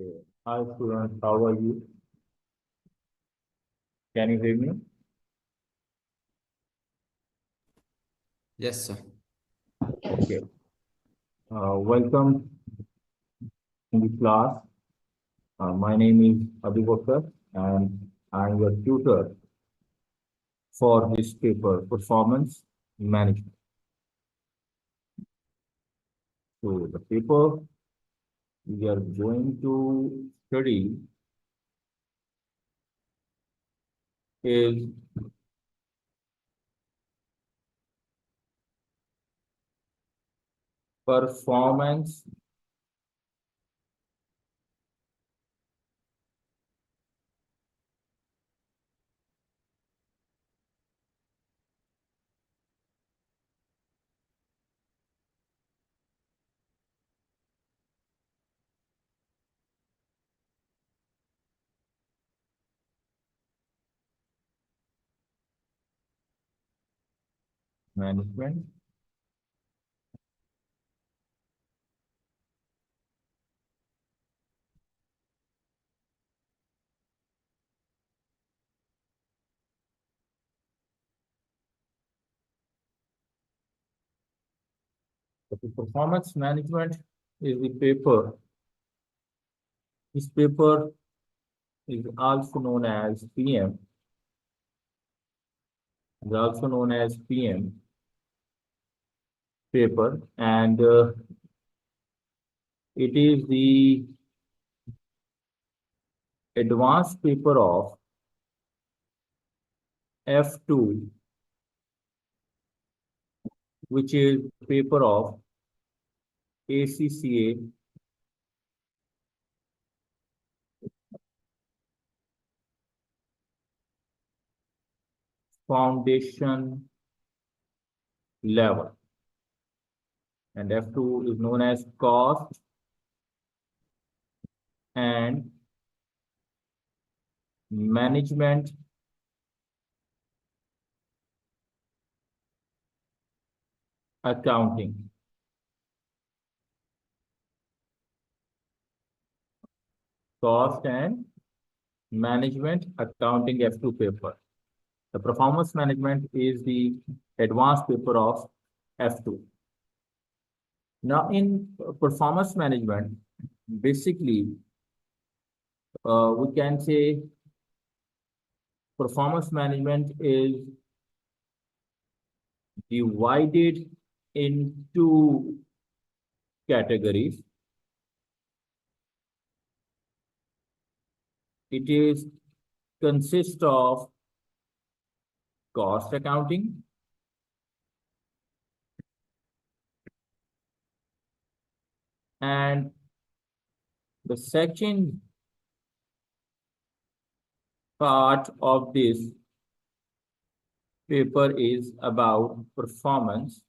Okay. Hi students, how are you? Can you hear me? Yes, sir. Okay. Welcome in the class. My name is Abubakar and I'm your tutor for this paper, Performance Management. So the paper we are going to study is Performance Management. The Performance Management is the paper. This paper is also known as PM, is also known as PM paper, and it is the advanced paper of F2, which is paper of ACCA foundation level. And F2 is known as cost and management accounting. Cost and management accounting F2 paper. The performance management is the advanced paper of F2. Now, in performance management, basically, we can say performance management is divided into categories. It is consists of cost accounting, and the second part of this paper is about performance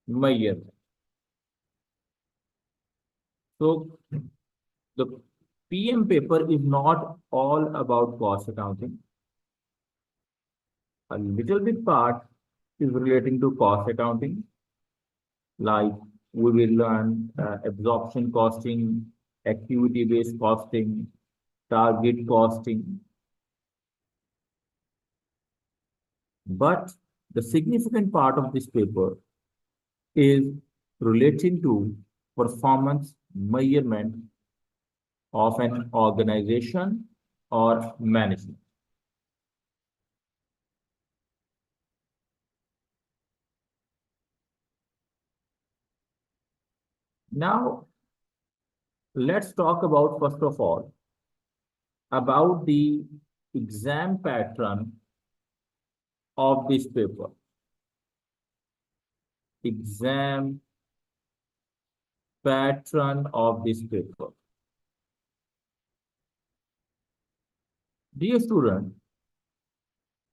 measurement. So the PM paper is not all about cost accounting. A little bit part is relating to cost accounting, like we will learn absorption costing, activity-based costing, target costing. But the significant part of this paper is relating to performance measurement of an organization or management. Now, let's talk about, first of all, about the exam pattern of this paper. Exam pattern of this paper. Dear student,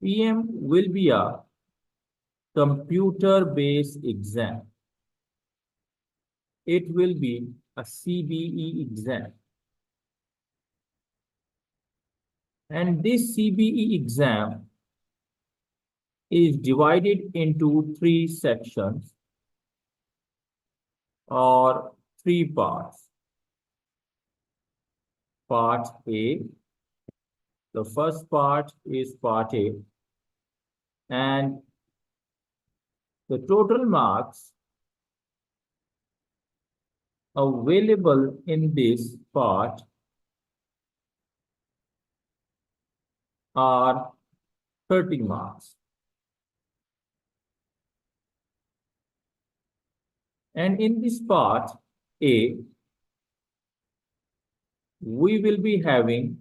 PM will be a computer-based exam. It will be a CBE exam. And this CBE exam is divided into three sections or three parts. Part A, the first part is part A, and the total marks available in this part are 30 marks. And in this part A, we will be having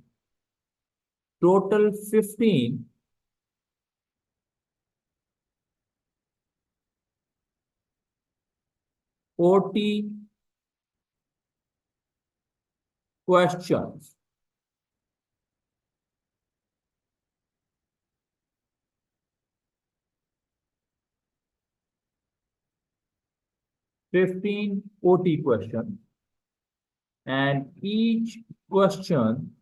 total 15 OT questions. Fifteen OT questions, and each question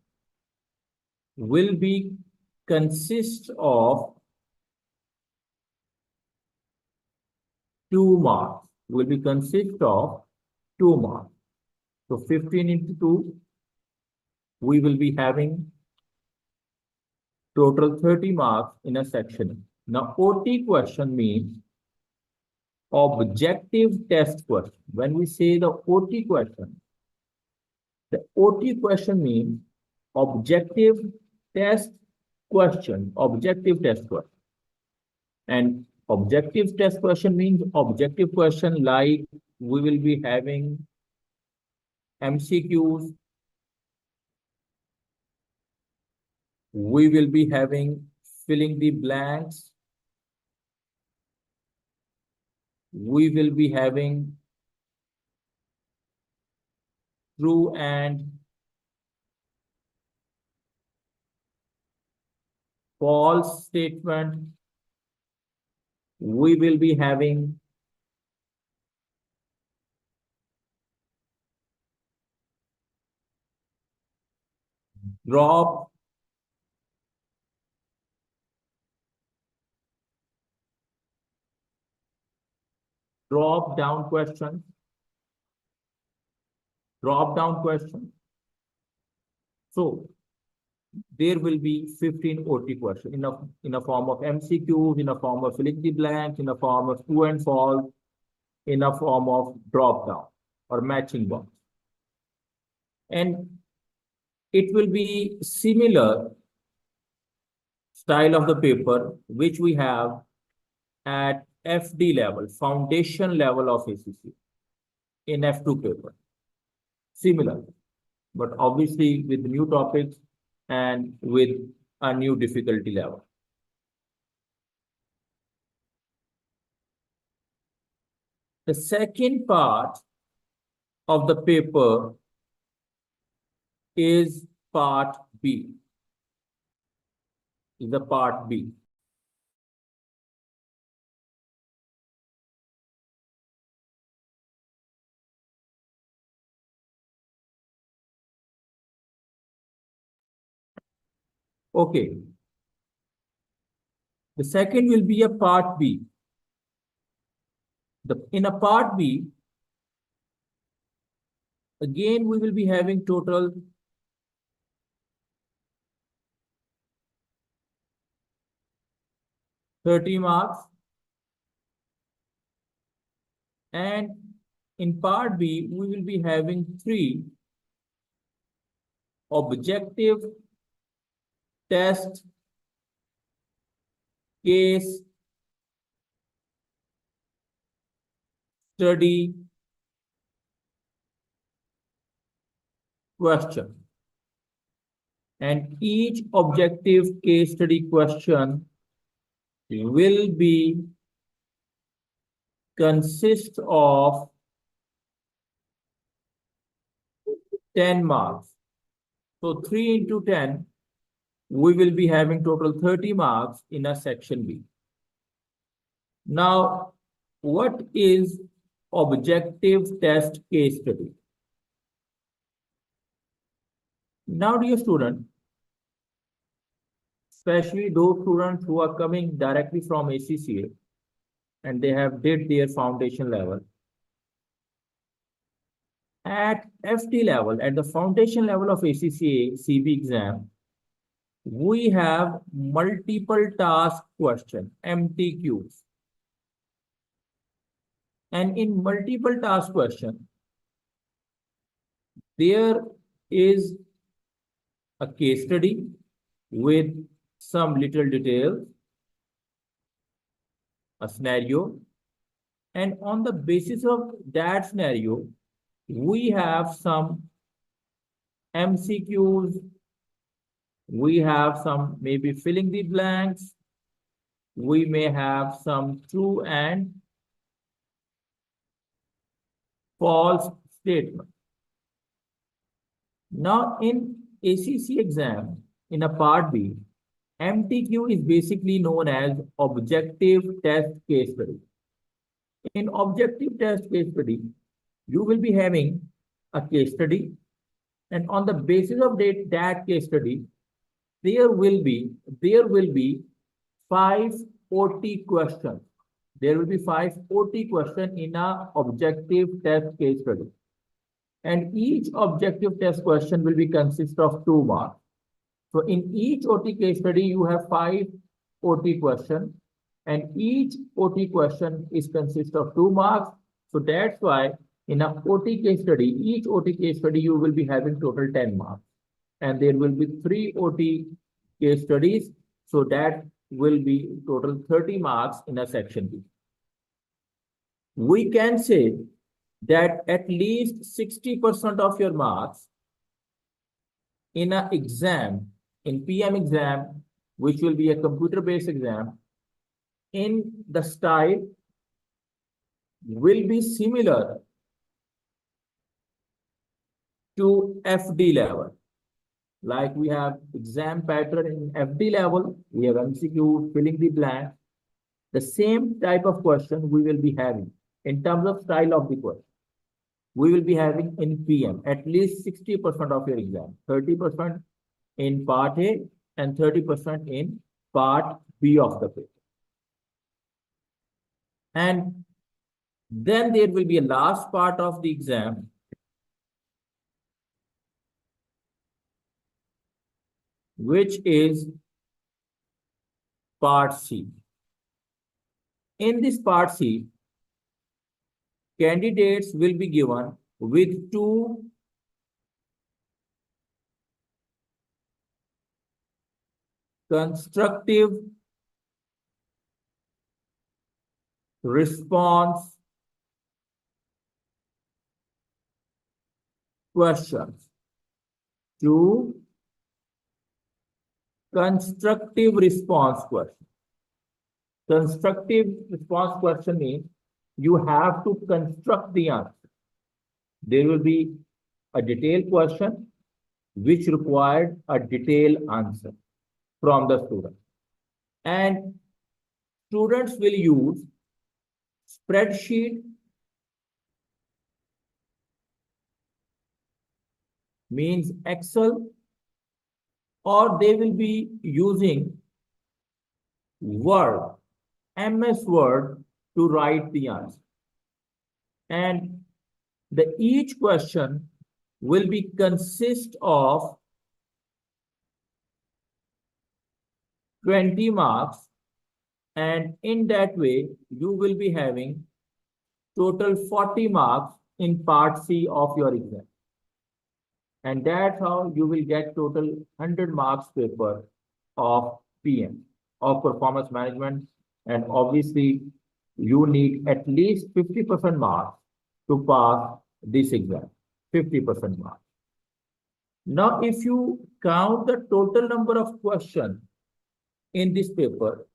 will be consist of 2 marks. Will be consist of 2 marks. So 15 into 2, we will be having total 30 marks in a section. Now, OT question means objective test question. When we say the OT question means objective test question, objective test question. And objective test question means objective question like we will be having MCQs, we will be having filling the blanks, we will be having true and false statement, we will be having drop down question, So there will be 15 OT questions in a form of MCQs, in a form of filling the blanks, in a form of true and false, in a form of drop down or matching box. And it will be similar style of the paper which we have at FD level, foundation level of ACCA in F2 paper. Similar, but obviously with new topics and with a new difficulty level. The second part of the paper is part B. Is the part B. Okay. The second will be a part B. In a part B, again, we will be having total 30 marks. And in part B, we will be having 3 objective test case study question. And each objective case study question will be consist of 10 marks. So 3 into 10, we will be having total 30 marks in a section B. Now, what is objective test case study? Now, dear student, especially those students who are coming directly from ACCA and they have did their foundation level. At FT level, at the foundation level of ACCA CB exam, we have multiple task question, MTQs. And in multiple task question, there is a case study with some little details, a scenario, and on the basis of that scenario, we have some MCQs, we have some maybe filling the blanks, we may have some true and false statement. Now in ACCA exam, in a part B, MTQ is basically known as objective test case study. In objective test case study, you will be having a case study, and on the basis of that case study, there will be 5 OT questions. There will be 5 OT questions in a objective test case study. And each objective test question will be consist of 2 marks. So in each OT case study, you have 5 OT questions, and each OT question is consist of 2 marks. So that's why in a OT case study, each OT case study, you will be having total 10 marks. And there will be 3 OT case studies. So that will be total 30 marks in a section B. We can say that at least 60% of your marks in an exam, in PM exam, which will be a computer-based exam, in the style will be similar to FD level. Like we have exam pattern in FD level, we have MCQ, filling the blank. The same type of question we will be having in terms of style of the question. We will be having in PM at least 60% of your exam, 30% in part A and 30% in part B of the paper. And then there will be a last part of the exam, which is part C. In this part C, candidates will be given with 2 constructive response questions. 2 constructive response questions. Constructive response question means you have to construct the answer. There will be a detailed question which required a detailed answer from the student. And students will use spreadsheet, means Excel, or they will be using Word, MS Word to write the answer. And each question will be consist of 20 marks, and in that way you will be having total 40 marks in part C of your exam. And that's how you will get total 100 marks paper of PM, of performance management. And obviously you need at least 50% marks to pass this exam, 50% marks. Now, if you count the total number of questions in this paper,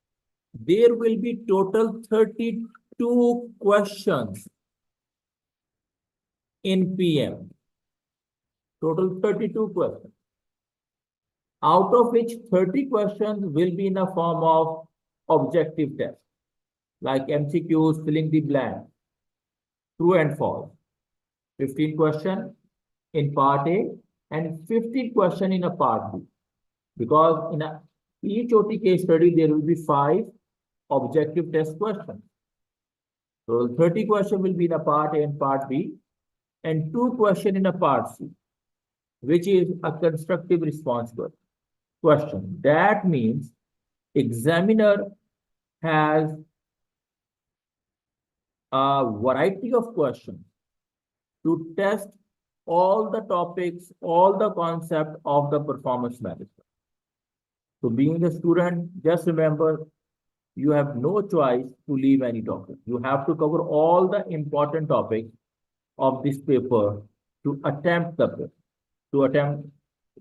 there will be total 32 questions in PM. Total 32 questions. Out of which 30 questions will be in a form of objective test, like MCQs, filling the blank, true and false. 15 questions in part A and 15 questions in a part B. Because in a Each OT case study, there will be 5 objective test questions. So 30 questions will be in a part A and part B, and 2 questions in a part C, which is a constructive response question. That means examiner has a variety of questions to test all the topics, all the concept of the performance management. So being a student, just remember, you have no choice to leave any topic. You have to cover all the important topics of this paper to attempt the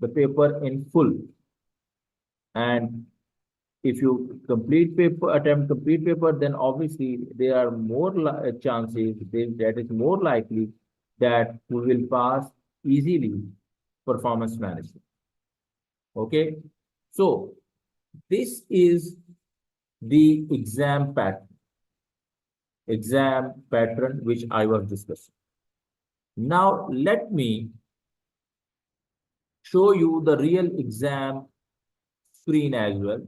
paper in full. And if you attempt complete paper, then obviously there are more chances, that is more likely that we will pass easily performance management. Okay, so this is the exam pattern which I was discussing. Now let me show you the real exam screen as well.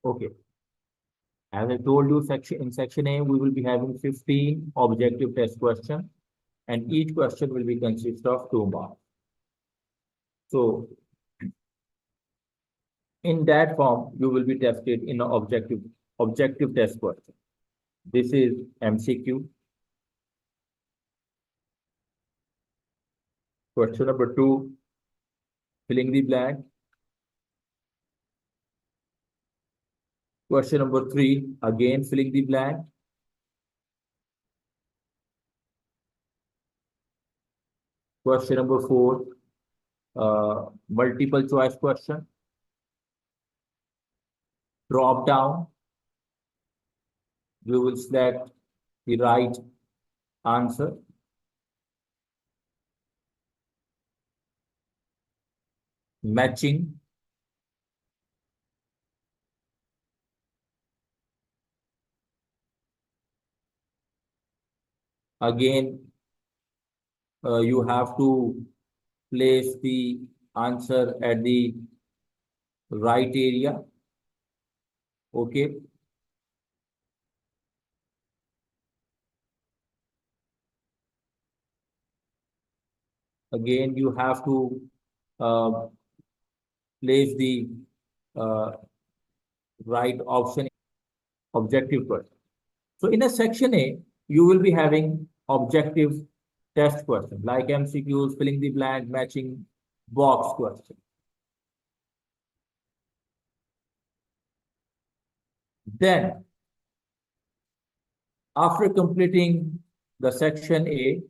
Okay, as I told you, in section A, we will be having 15 objective test questions, and each question will be consist of 2 marks. So in that form, you will be tested in an objective test question. This is MCQ. Question number 2, filling the blank. Question number 3, again filling the blank. Question number 4, multiple choice question. Drop down. We will select the right answer. Matching. Again, you have to place the answer at the right area. Okay. Again, you have to uh, place the uh, right option, objective question. So in a section A, you will be having objective test question like MCQs, filling the blank, matching, box question. Then, after completing the section A,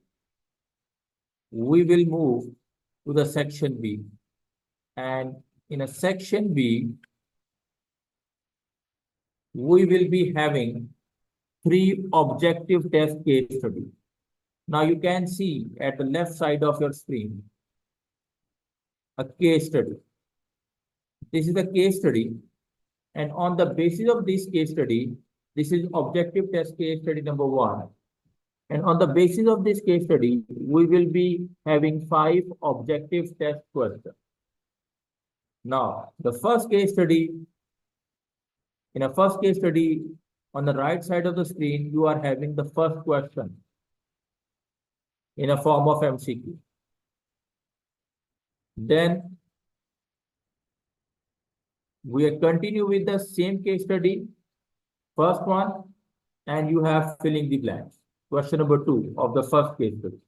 we will move to the section B. And in a section B, we will be having 3 objective test case studies. Now you can see at the left side of your screen a case study. This is the case study, and on the basis of this case study, this is objective test case study number 1. And on the basis of this case study, we will be having 5 objective test questions. Now, the first case study, in a first case study, on the right side of the screen, you are having the first question in a form of MCQ. Then we continue with the same case study, first one, and you have filling the blanks. Question number 2 of the first case study.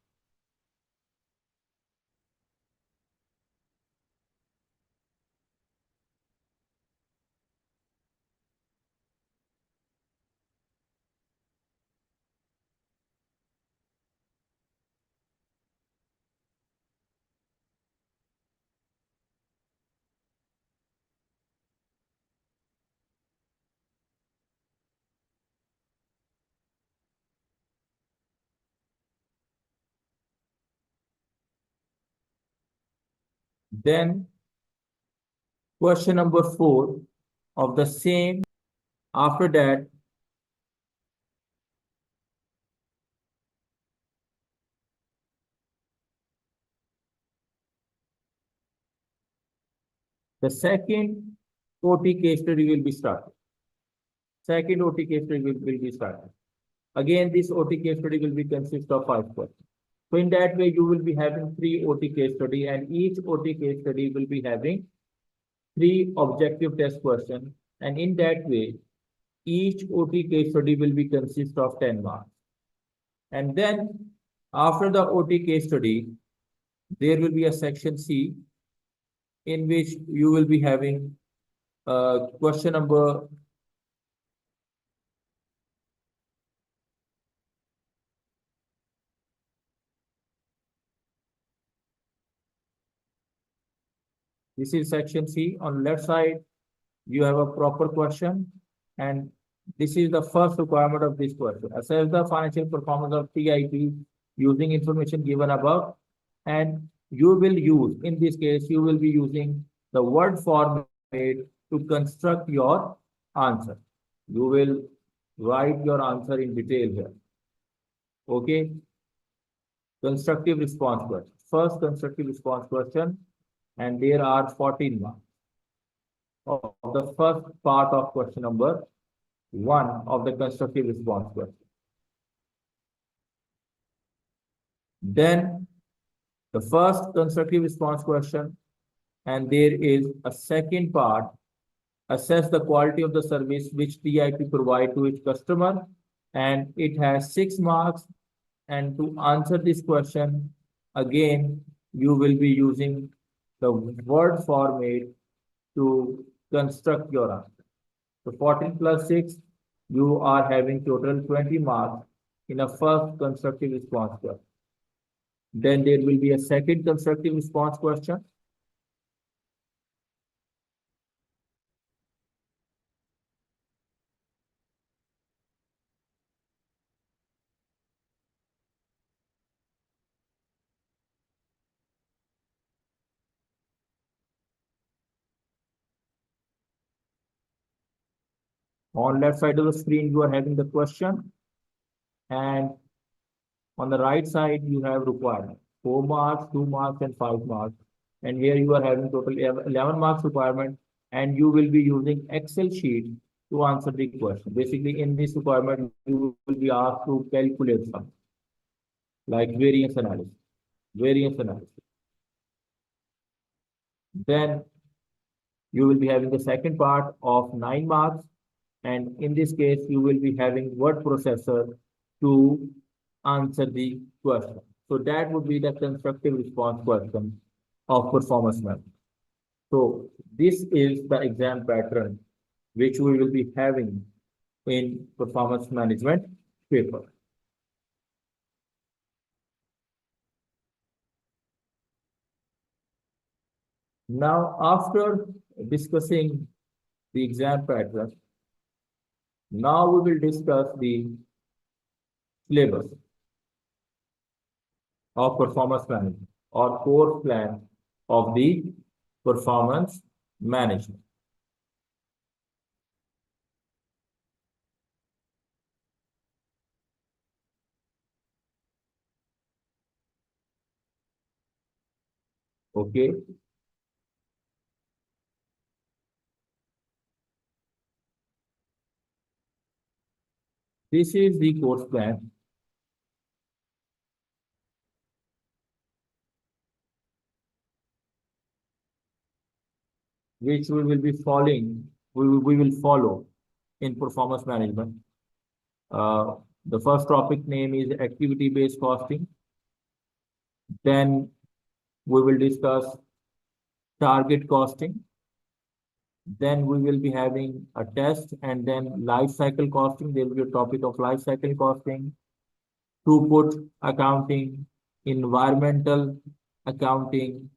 Then question number 4 of the same. After that, the second OT case study will be started. Second OT case study will be started. Again, this OT case study will be consist of 5 questions. So in that way, you will be having 3 OT case study, and each OT case study will be having 3 objective test questions. And in that way, each OT case study will be consist of 10 marks. And then after the OT case study, there will be a section C in which you will be having question number this is section C. On left side, you have a proper question, and this is the first requirement of this question. Assess the financial performance of TIP using information given above, and you will use, in this case, you will be using the word format to construct your answer. You will write your answer in detail here. Okay. Constructive response question. First constructive response question, and there are 14 marks of the first part of question number 1 of the constructive response question. Then the first constructive response question, and there is a second part, assess the quality of the service which TIP provide to its customer, and it has 6 marks. And to answer this question, again, you will be using the word format to construct your answer. So 14 plus 6, you are having total 20 marks in a first constructive response question. Then there will be a second constructive response question. On left side of the screen, you are having the question, and on the right side, you have requirement. 4 marks, 2 marks, and 5 marks. And here you are having total 11 marks requirement, and you will be using Excel sheet to answer the question. Basically, in this requirement, you will be asked to calculate something like variance analysis. Variance analysis. Then you will be having the second part of 9 marks, and in this case, you will be having word processor to answer the question. So that would be the constructive response question of performance management. So this is the exam pattern which we will be having in performance management paper. Now, after discussing the exam pattern, now we will discuss the syllabus of performance management or course plan of the performance management. Okay. This is the course plan. Which we will be following, we will follow in performance management. The first topic name is activity-based costing. Then we will discuss target costing. Then we will be having a test, and then life cycle costing. There will be a topic of life cycle costing, throughput accounting, environmental accounting.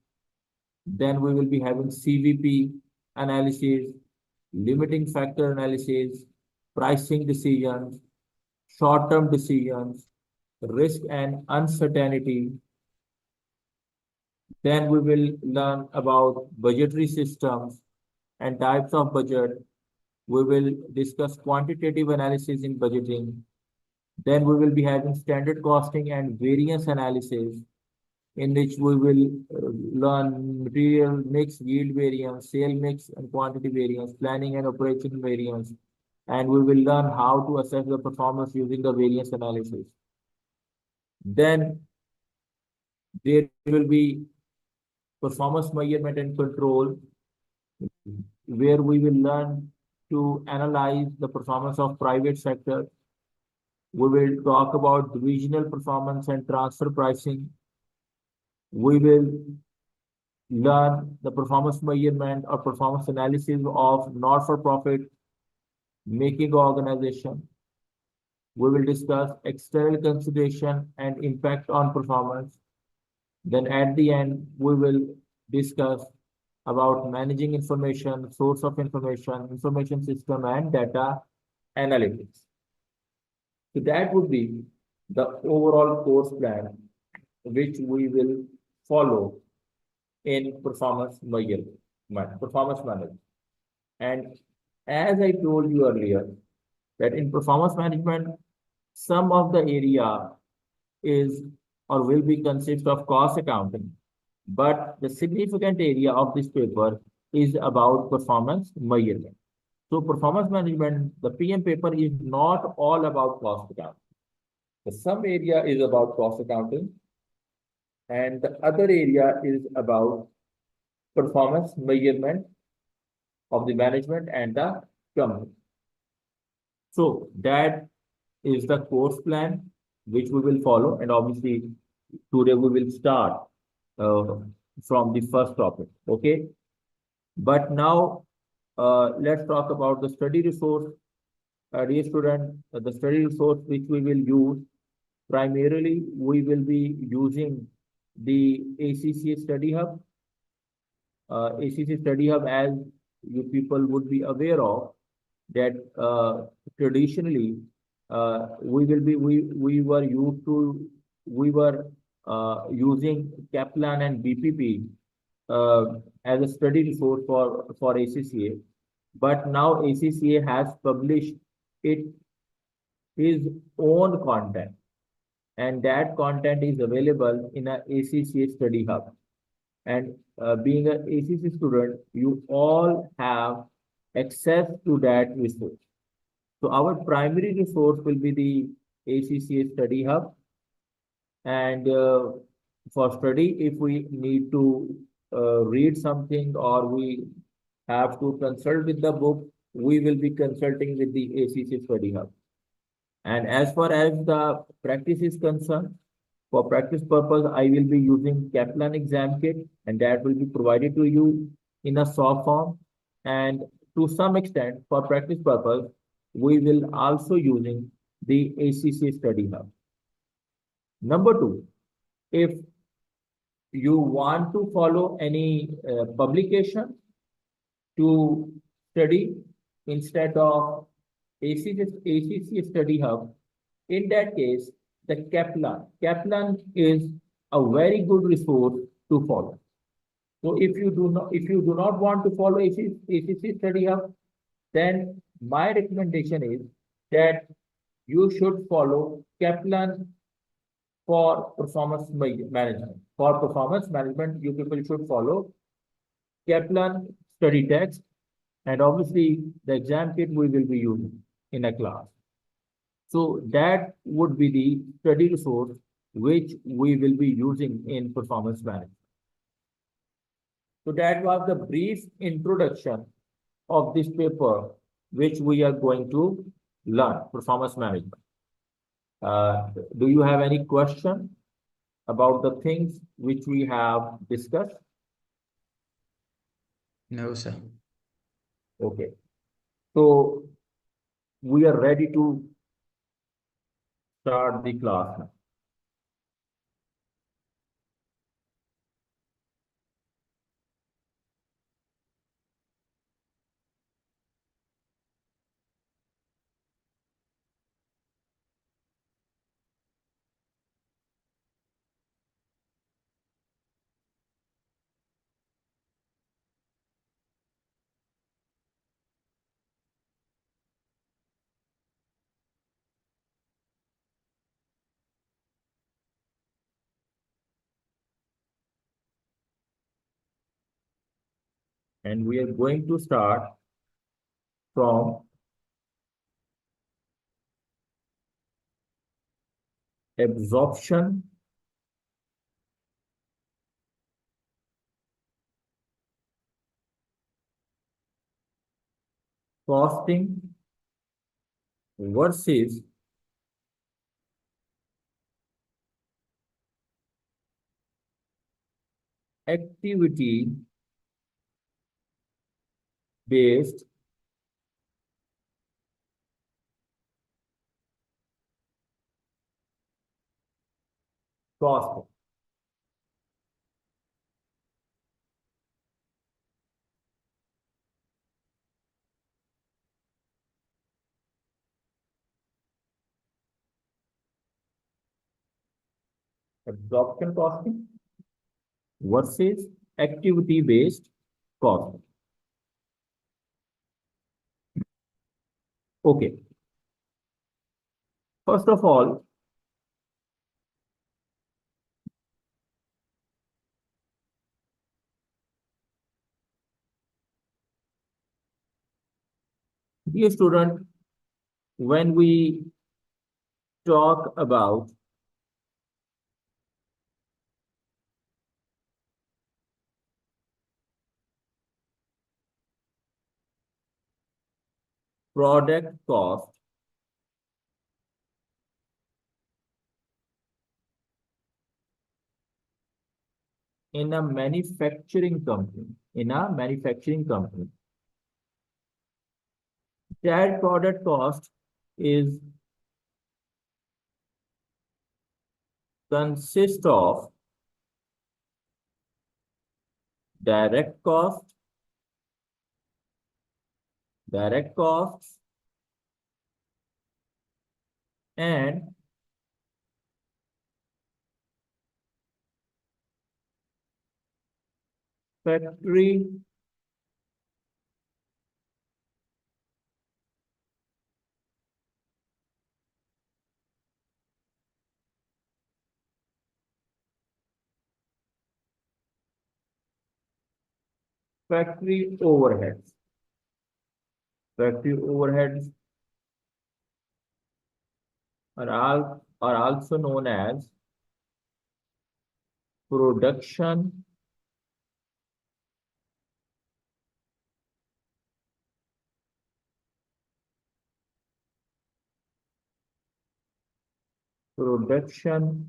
Then we will be having CVP analysis, limiting factor analysis, pricing decisions, short-term decisions, risk and uncertainty, Then we will learn about budgetary systems and types of budget. We will discuss quantitative analysis in budgeting. Then we will be having standard costing and variance analysis, in which we will learn material mix, yield variance, sale mix and quantity variance, planning and operation variance, and we will learn how to assess the performance using the variance analysis. Then there will be performance measurement and control, where we will learn to analyze the performance of private sector. We will talk about divisional performance and transfer pricing. We will learn the performance measurement or performance analysis of not-for-profit making organization. We will discuss external consideration and impact on performance. Then at the end, we will discuss about managing information, source of information system, and data analytics. So that would be the overall course plan which we will follow in performance management. And as I told you earlier, that in performance management, some of the area is or will be consist of cost accounting, but the significant area of this paper is about performance measurement. So performance management, the PM paper is not all about cost accounting. Some area is about cost accounting, and the other area is about performance measurement of the management and the company. So that is the course plan which we will follow, and obviously today we will start from the first topic. Okay, but now let's talk about the study resource. Dear student, the study resource which we will use, primarily we will be using the ACCA Study Hub. ACCA Study Hub, as you people would be aware of, that traditionally we were using Kaplan and BPP as a study resource for ACCA, but now ACCA has published its own content, and that content is available in a ACCA Study Hub. And being an ACCA student, you all have access to that resource. So our primary resource will be the ACCA Study Hub. And for study, if we need to read something or we have to consult with the book, we will be consulting with the ACCA Study Hub. And as far as the practice is concerned, for practice purpose, I will be using Kaplan exam kit, and that will be provided to you in a soft form. And to some extent, for practice purpose, we will also using the ACCA Study Hub. Number two, if you want to follow any publication to study instead of ACCA Study Hub, in that case, the Kaplan is a very good resource to follow. So if you do not want to follow ACCA Study Hub, then my recommendation is that you should follow Kaplan for performance management. For performance management, you people should follow Kaplan study text, and obviously the exam kit we will be using in a class. So that would be the study resource which we will be using in performance management. So that was the brief introduction of this paper which we are going to learn, performance management. Do you have any question about the things which we have discussed? No, sir. Okay. So we are ready to start the class now. And we are going to start from absorption costing versus activity based costing. Absorption costing versus activity based costing. Okay. First of all, dear student, when we talk about product cost, in a manufacturing company, that product cost is consist of direct cost, direct costs, and factory factory overheads. Factory overheads are also known as production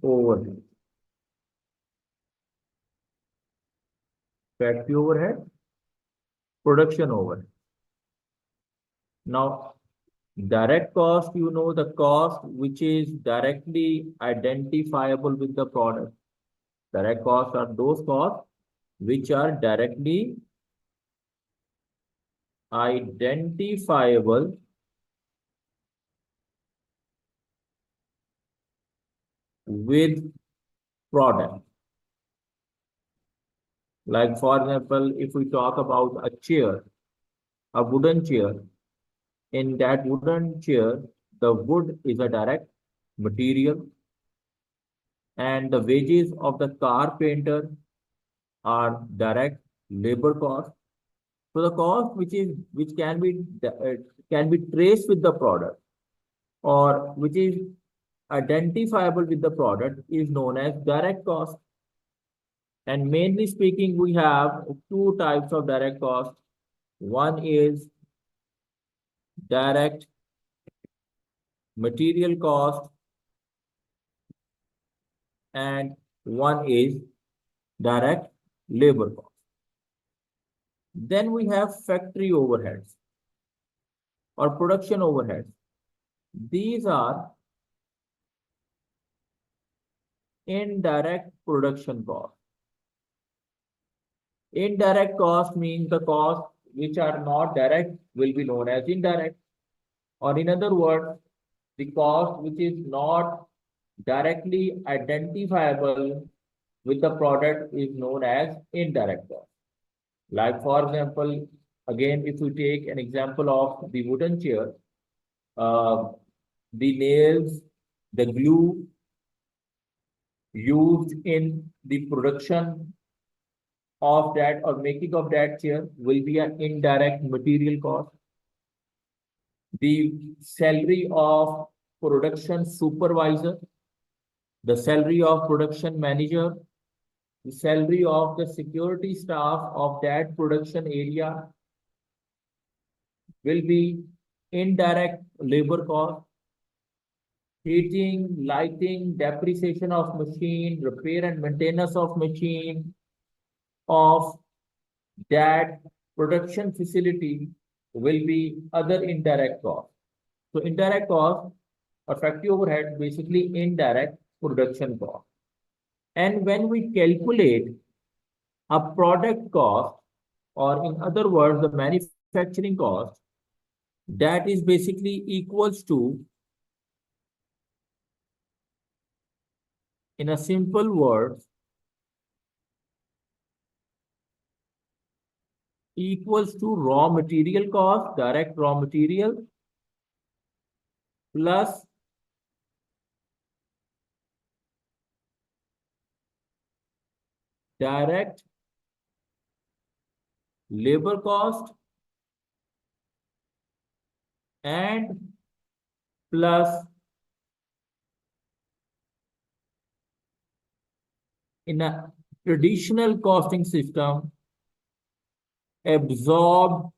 overhead. Factory overhead, production overhead. Now, direct cost, you know, the cost which is directly identifiable with the product. Direct costs are those costs which are directly identifiable with product. Like for example, if we talk about a chair, a wooden chair, in that wooden chair, the wood is a direct material and the wages of the carpenter are direct labor cost. So the cost which can be traced with the product or which is identifiable with the product is known as direct cost. And mainly speaking, we have two types of direct cost. One is direct material cost and one is direct labor cost. Then we have factory overheads or production overheads. These are indirect production cost. Indirect cost means the cost which are not direct will be known as indirect. Or in other words, the cost which is not directly identifiable with the product is known as indirect cost. Like for example, again, if we take an example of the wooden chair, the nails, the glue used in the production of that or making of that chair will be an indirect material cost. The salary of production supervisor, the salary of production manager, the salary of the security staff of that production area will be indirect labor cost. Heating, lighting, depreciation of machine, repair and maintenance of machine of that production facility will be other indirect cost. So indirect cost or factory overhead basically indirect production cost. And when we calculate a product cost, or in other words, the manufacturing cost, that is basically equals to, in a simple word, equals to raw material cost, direct raw material, plus direct labor cost and plus in a traditional costing system, absorbed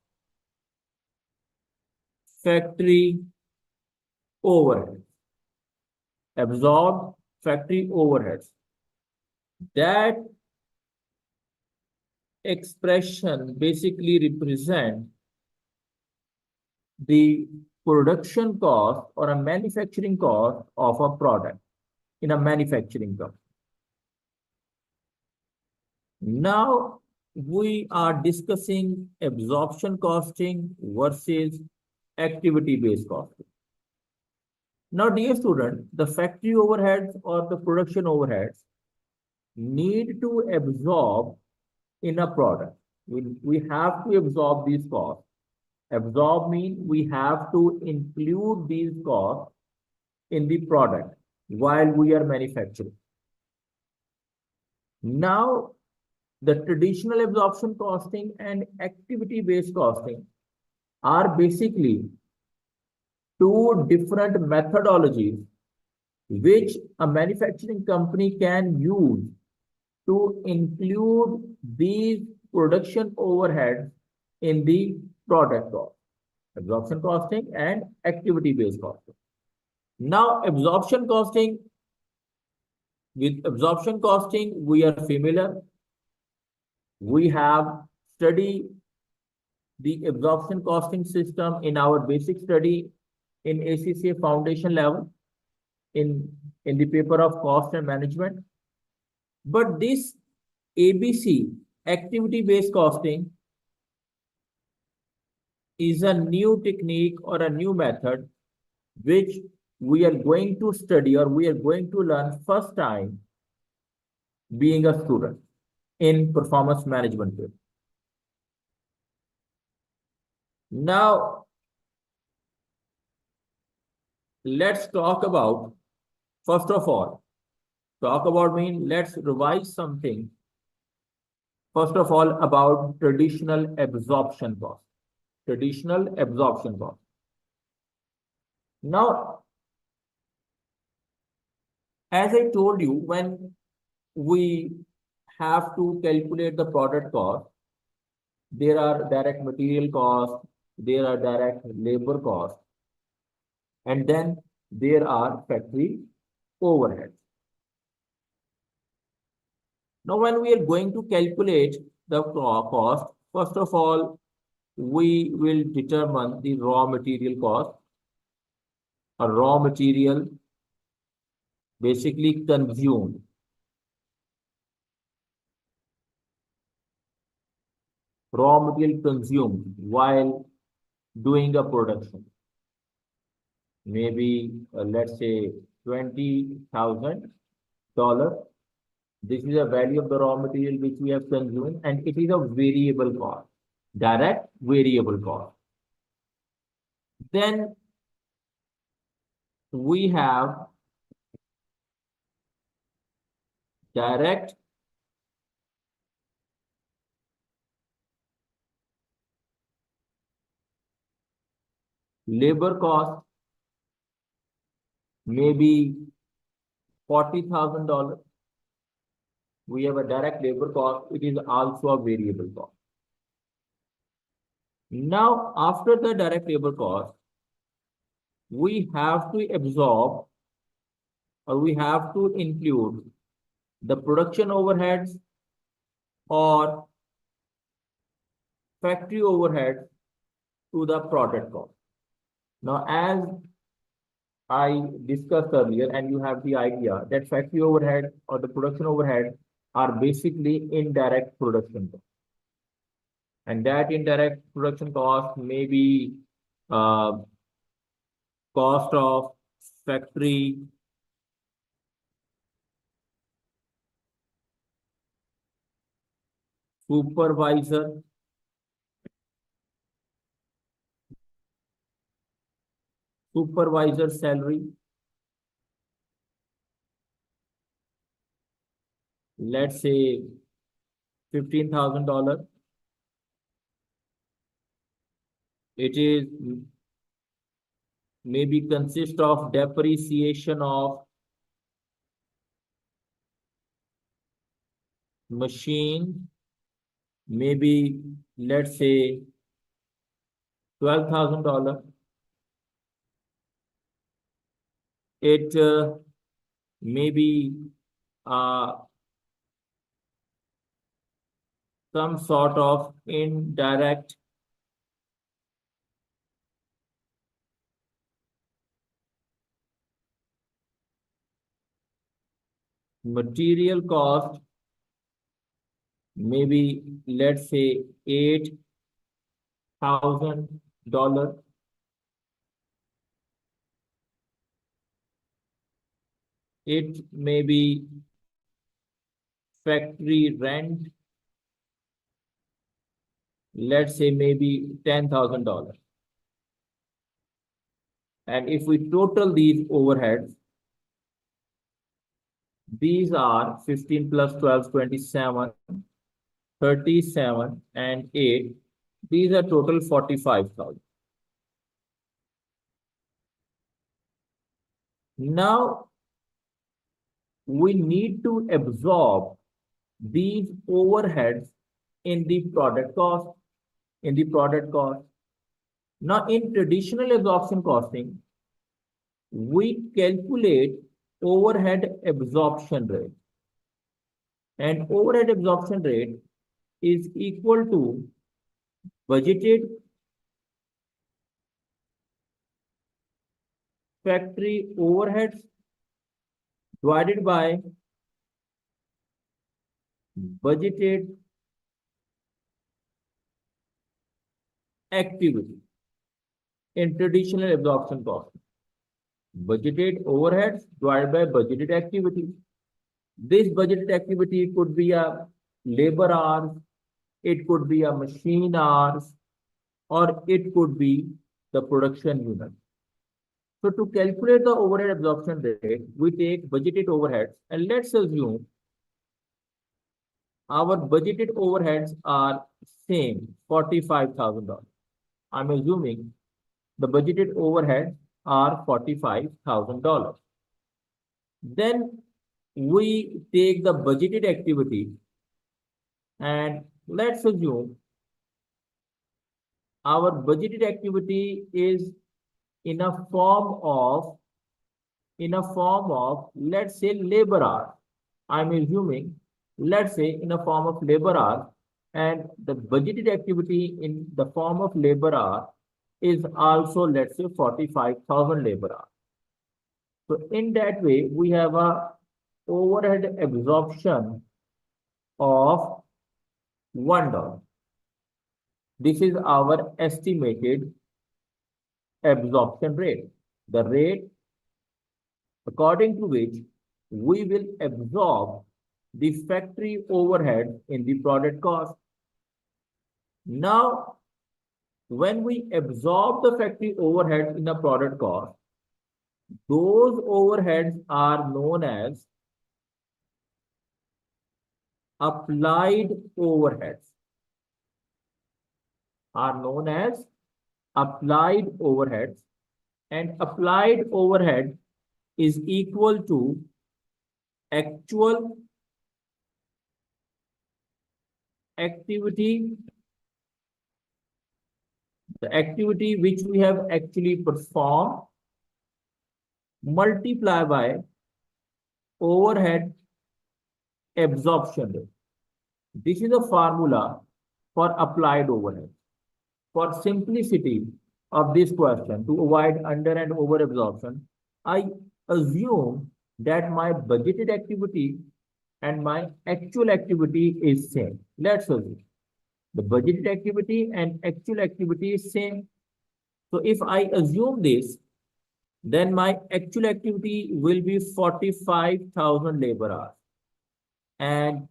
factory overhead. Absorbed factory overheads. That expression basically represents the production cost or a manufacturing cost of a product in a manufacturing company. Now we are discussing absorption costing versus activity-based costing. Now, dear student, the factory overheads or the production overheads need to absorb in a product. We have to absorb these costs. Absorb means we have to include these costs in the product while we are manufacturing. Now, the traditional absorption costing and activity-based costing are basically two different methodologies which a manufacturing company can use to include these production overheads in the product cost. Absorption costing and activity-based costing. Now, absorption costing, with absorption costing, we are familiar. We have studied the absorption costing system in our basic study in ACCA foundation level in the paper of cost and management. But this ABC, activity-based costing, is a new technique or a new method which we are going to study or we are going to learn first time being a student in performance management field. Now, let's talk about, first of all, let's revise something. First of all, about traditional absorption cost. Traditional absorption cost. Now, as I told you, when we have to calculate the product cost, there are direct material costs, there are direct labor costs, and then there are factory overheads. Now, when we are going to calculate the cost, first of all, we will determine the raw material cost. A raw material basically consumed. Raw material consumed while doing a production. Maybe let's say $20,000. This is a value of the raw material which we have consumed, and it is a variable cost, direct variable cost. Then we have direct Labor cost may be $40,000. We have a direct labor cost. It is also a variable cost. Now, after the direct labor cost, we have to absorb or we have to include the production overheads or factory overheads to the product cost. Now, as I discussed earlier, and you have the idea that factory overhead or the production overhead are basically indirect production cost. And that indirect production cost may be uh, cost of factory, supervisor, supervisor salary, let's say $15,000. It is maybe consist of depreciation of machine, maybe let's say $12,000. It may be uh, some sort of indirect material cost, maybe let's say $8,000. It may be factory rent, let's say maybe $10,000. And if we total these overheads, these are 15 plus 12, 27, 37, and 8. These are total 45,000. Now, we need to absorb these overheads in the product cost, Now, in traditional absorption costing, we calculate overhead absorption rate. And overhead absorption rate is equal to budgeted factory overheads divided by budgeted activity in traditional absorption cost. Budgeted overheads divided by budgeted activity. This budgeted activity could be a labor hours, it could be a machine hours, or it could be the production unit. So to calculate the overhead absorption rate, we take budgeted overheads and let's assume our budgeted overheads are same, $45,000. I'm assuming the budgeted overheads are $45,000. Then we take the budgeted activity and let's assume our budgeted activity is in a form of let's say labor hour. I'm assuming let's say in a form of labor hour, and the budgeted activity in the form of labor hour is also let's say 45,000 labor hour. So in that way we have a overhead absorption of $1. This is our estimated absorption rate, the rate according to which we will absorb the factory overhead in the product cost. Now, when we absorb the factory overhead in a product cost, those overheads are known as applied overheads. applied overheads, and applied overhead is equal to actual activity, the activity which we have actually performed, multiply by overhead absorption rate. This is a formula for applied overhead. For simplicity of this question, to avoid under and over absorption, I assume that my budgeted activity and my actual activity is same. Let's assume the budgeted activity and actual activity is same. So if I assume this, then my actual activity will be 45,000 labor hours. And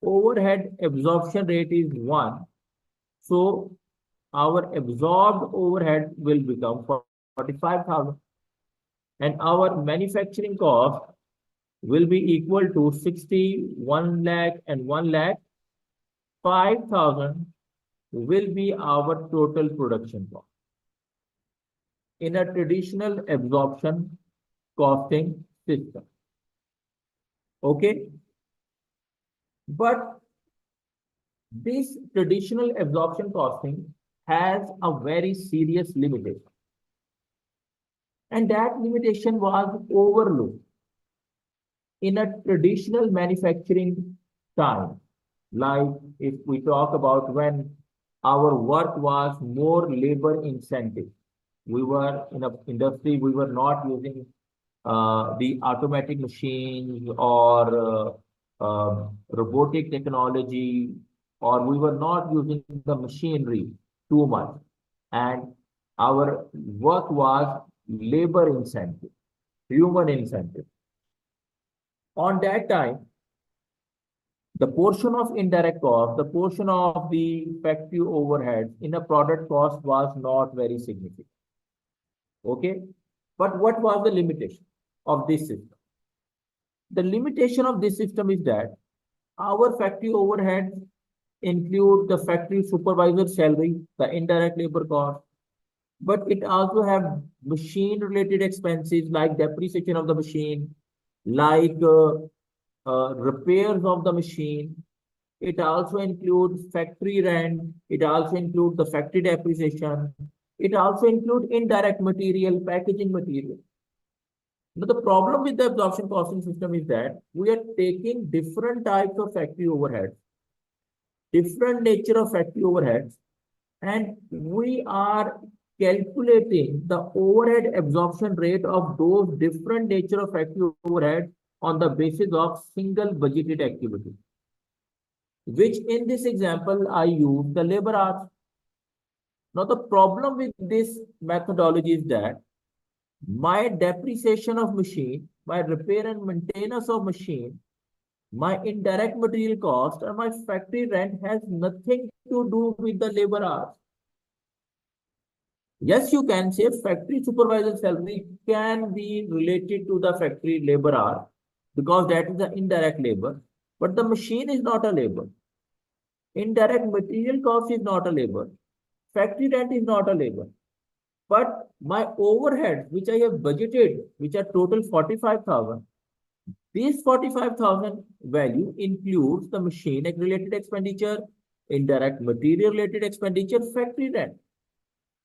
overhead absorption rate is 1. So our absorbed overhead will become 45,000. And our manufacturing cost will be equal to 60, 1 lakh and 1 lakh. 5,000 will be our total production cost. In a traditional absorption costing system. Okay? But this traditional absorption costing has a very serious limitation. And that limitation was overlooked in a traditional manufacturing time. Like if we talk about when our work was more labor intensive, we were in an industry, we were not using the automatic machines or robotic technology, or we were not using the machinery too much. And our work was labor incentive, human incentive. On that time, the portion of indirect cost, the portion of the factory overhead in a product cost was not very significant. Okay. But what was the limitation of this system? The limitation of this system is that our factory overhead include the factory supervisor salary, the indirect labor cost, but it also have machine related expenses like depreciation of the machine, like repairs of the machine. It also includes factory rent. It also includes the factory depreciation. It also includes indirect material, packaging material. Now, the problem with the absorption costing system is that we are taking different types of factory overheads, different nature of factory overheads, and we are calculating the overhead absorption rate of those different nature of factory overhead on the basis of single budgeted activity, which in this example, I use the labor hours. Now, the problem with this methodology is that my depreciation of machine, my repair and maintenance of machine, my indirect material cost, and my factory rent has nothing to do with the labor hours. Yes, you can say factory supervisor salary can be related to the factory labor hour because that is the indirect labor, but the machine is not a labor. Indirect material cost is not a labor. Factory rent is not a labor. But my overhead, which I have budgeted, which are total 45,000, this 45,000 value includes the machine related expenditure, indirect material related expenditure, factory rent.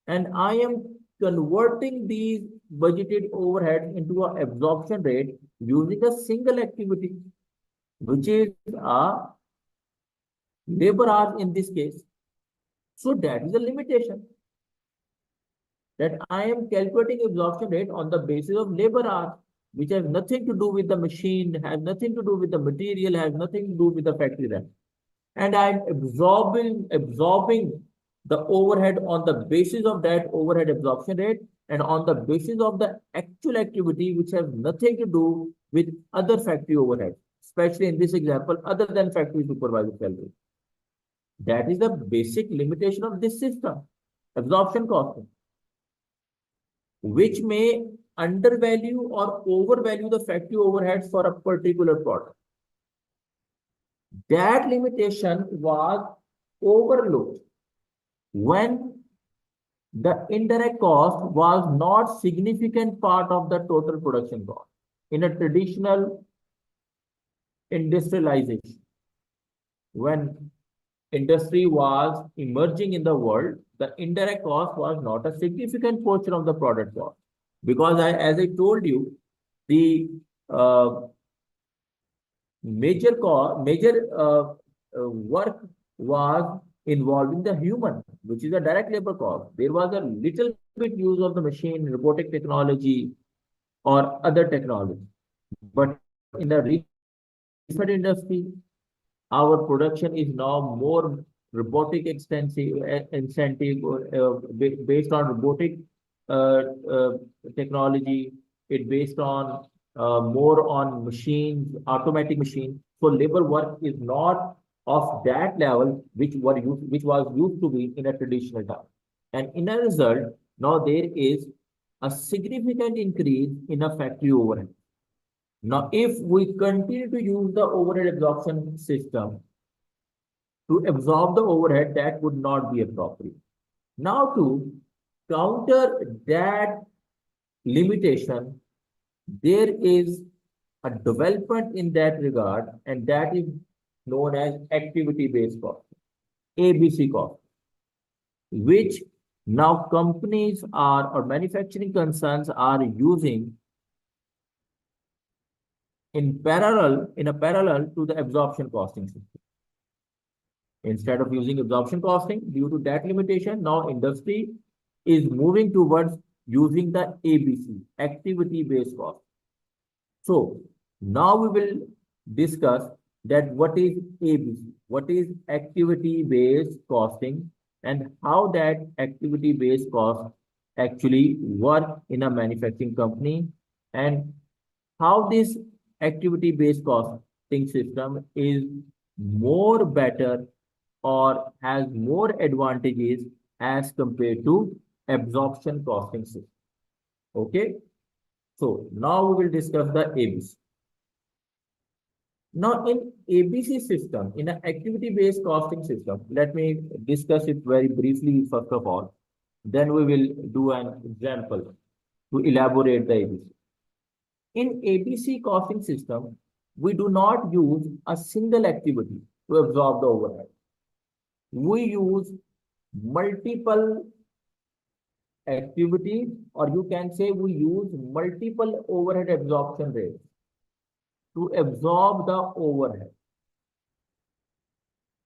And I am converting these budgeted overheads into an absorption rate using a single activity, which is a labor hour in this case. So that is a limitation. That I am calculating absorption rate on the basis of labor hour, which has nothing to do with the machine, has nothing to do with the material, has nothing to do with the factory rent. And I'm absorbing the overhead on the basis of that overhead absorption rate and on the basis of the actual activity, which has nothing to do with other factory overhead, especially in this example, other than factory supervisor salary. That is the basic limitation of this system, absorption costing, which may undervalue or overvalue the factory overheads for a particular product. That limitation was overlooked when the indirect cost was not significant part of the total production cost. In a traditional industrialization, when industry was emerging in the world, the indirect cost was not a significant portion of the product cost. Because as I told you, the major work was involving the human, which is a direct labor cost. There was a little bit use of the machine, robotic technology, or other technology. But in the recent industry, our production is now more robotic incentive based on robotic uh, uh, technology. It based on more on machines, automatic machines. So labor work is not of that level which was used to be in a traditional time. And in a result, now there is a significant increase in a factory overhead. Now, if we continue to use the overhead absorption system to absorb the overhead, that would not be appropriate. Now, to counter that limitation, there is a development in that regard, and that is known as activity-based cost, ABC cost, which now companies are or manufacturing concerns are using in a parallel to the absorption costing system. Instead of using absorption costing, due to that limitation, now industry is moving towards using the ABC, activity-based cost. So now we will discuss that what is ABC, what is activity-based costing, and how that activity-based cost actually work in a manufacturing company, and how this activity-based costing system is more better or has more advantages as compared to absorption costing system. Okay. So now we will discuss the ABC. Now in ABC system, in an activity-based costing system, let me discuss it very briefly first of all. Then we will do an example to elaborate the ABC. In ABC costing system, we do not use a single activity to absorb the overhead. We use multiple activities, or you can say we use multiple overhead absorption rates to absorb the overhead.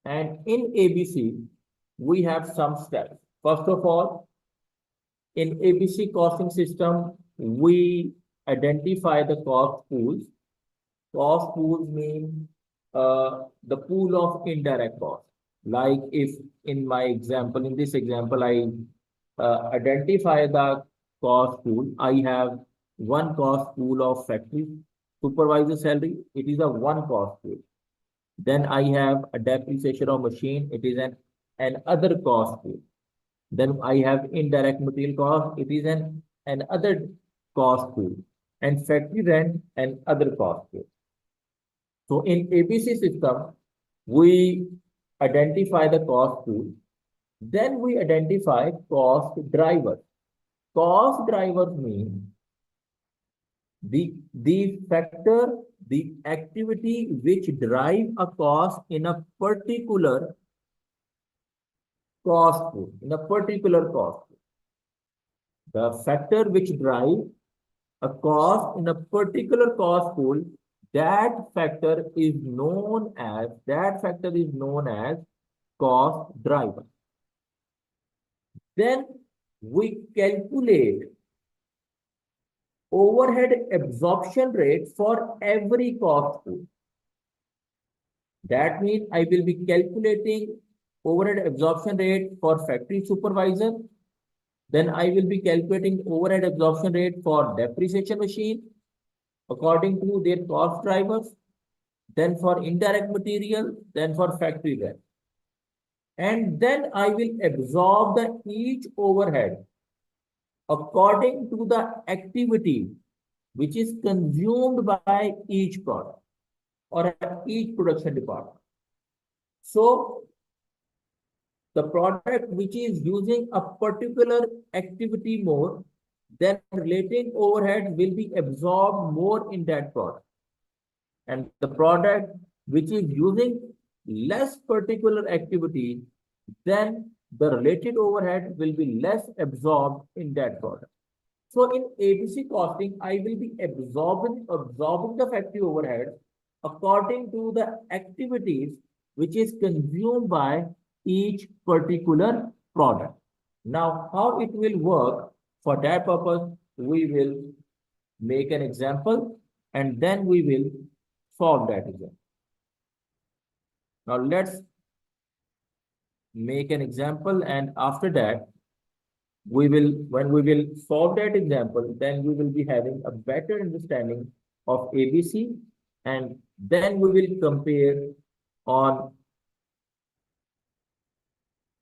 And in ABC, we have some steps. First of all, in ABC costing system, we identify the cost pools. Cost pools mean the pool of indirect cost. Like if in this example, I identify the cost pool, I have one cost pool of factory supervisor salary. It is a one cost pool. Then I have a depreciation of machine. It is an other cost pool. Then I have indirect material cost. It is an other cost pool. And factory rent and other cost pool. So in ABC system, we identify the cost pool. Then we identify cost drivers. Cost drivers mean the factor, the activity which drive a cost in a particular cost pool, in a particular cost pool. The factor which drive a cost in a particular cost pool, that factor is known as cost driver. Then we calculate overhead absorption rate for every cost pool. That means I will be calculating overhead absorption rate for factory supervisor. Then I will be calculating overhead absorption rate for depreciation machine according to their cost drivers. Then for indirect material, then for factory rent. And then I will absorb each overhead according to the activity which is consumed by each product or each production department. So the product which is using a particular activity more, then related overhead will be absorbed more in that product. And the product which is using less particular activity, then the related overhead will be less absorbed in that product. So in ABC costing, I will be absorbing the factory overhead according to the activities which is consumed by each particular product. Now, how it will work? For that purpose, we will make an example and then we will solve that example. Now, let's make an example, and after that, when we will solve that example, then we will be having a better understanding of ABC, and then we will compare on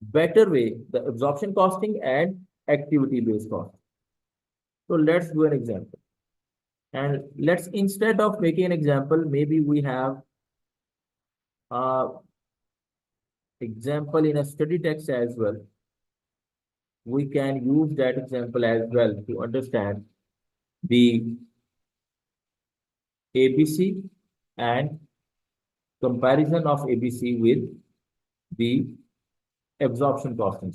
better way the absorption costing and activity based costing. So let's do an example. And let's, instead of making an example, maybe we have example in a study text as well. We can use that example as well to understand the ABC and comparison of ABC with the absorption costing.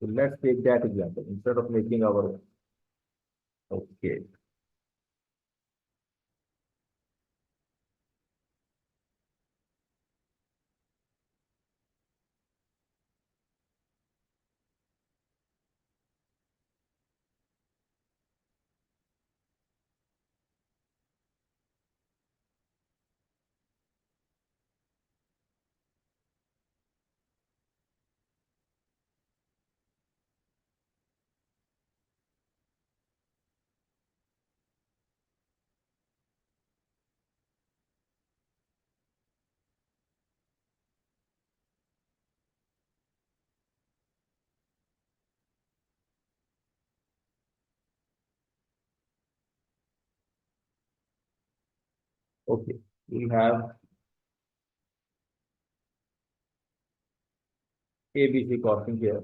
So let's take that example instead of making our own. Okay. Okay, we have ABC costing here.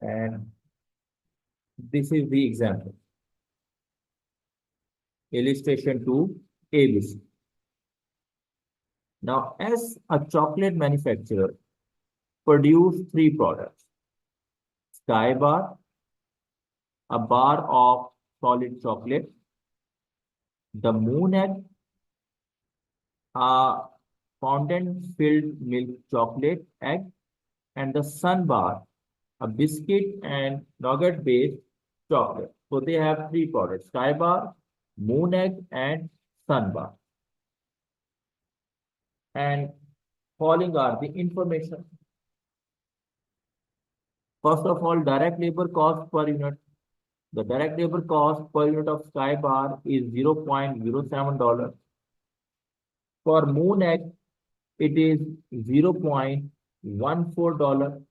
And this is the example. Illustration 2, ABC. Now, as a chocolate manufacturer, produce 3 products. Sky bar, a bar of solid chocolate, the moon egg, a fondant-filled milk chocolate egg, and the sun bar, a biscuit and nougat-based chocolate. So they have 3 products: sky bar, moon egg, and sun bar. And following are the information. First of all, direct labor cost per unit. The direct labor cost per unit of sky bar is $0.07. For moon egg, it is $0.14.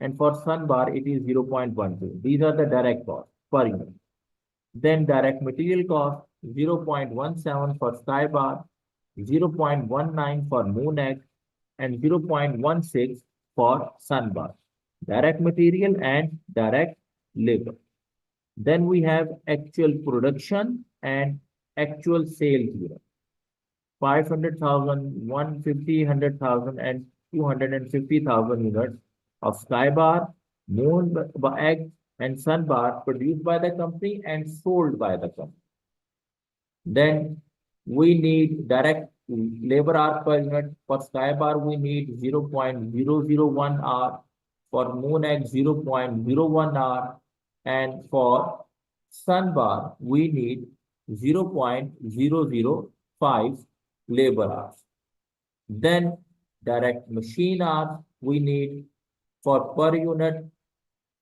And for sun bar, it is 0.12. These are the direct costs per unit. Then direct material cost, 0.17 for sky bar, 0.19 for moon egg, and 0.16 for sun bar. Direct material and direct labor. Then we have actual production and actual sales unit. 500,000, 150, 100,000, and 250,000 units of sky bar, moon egg, and sun bar produced by the company and sold by the company. Then we need direct labor hour per unit. For sky bar, we need 0.001 hour. For moon egg, 0.01 hour. And for sun bar, we need 0.005 labor hours. Then direct machine hours, we need for per unit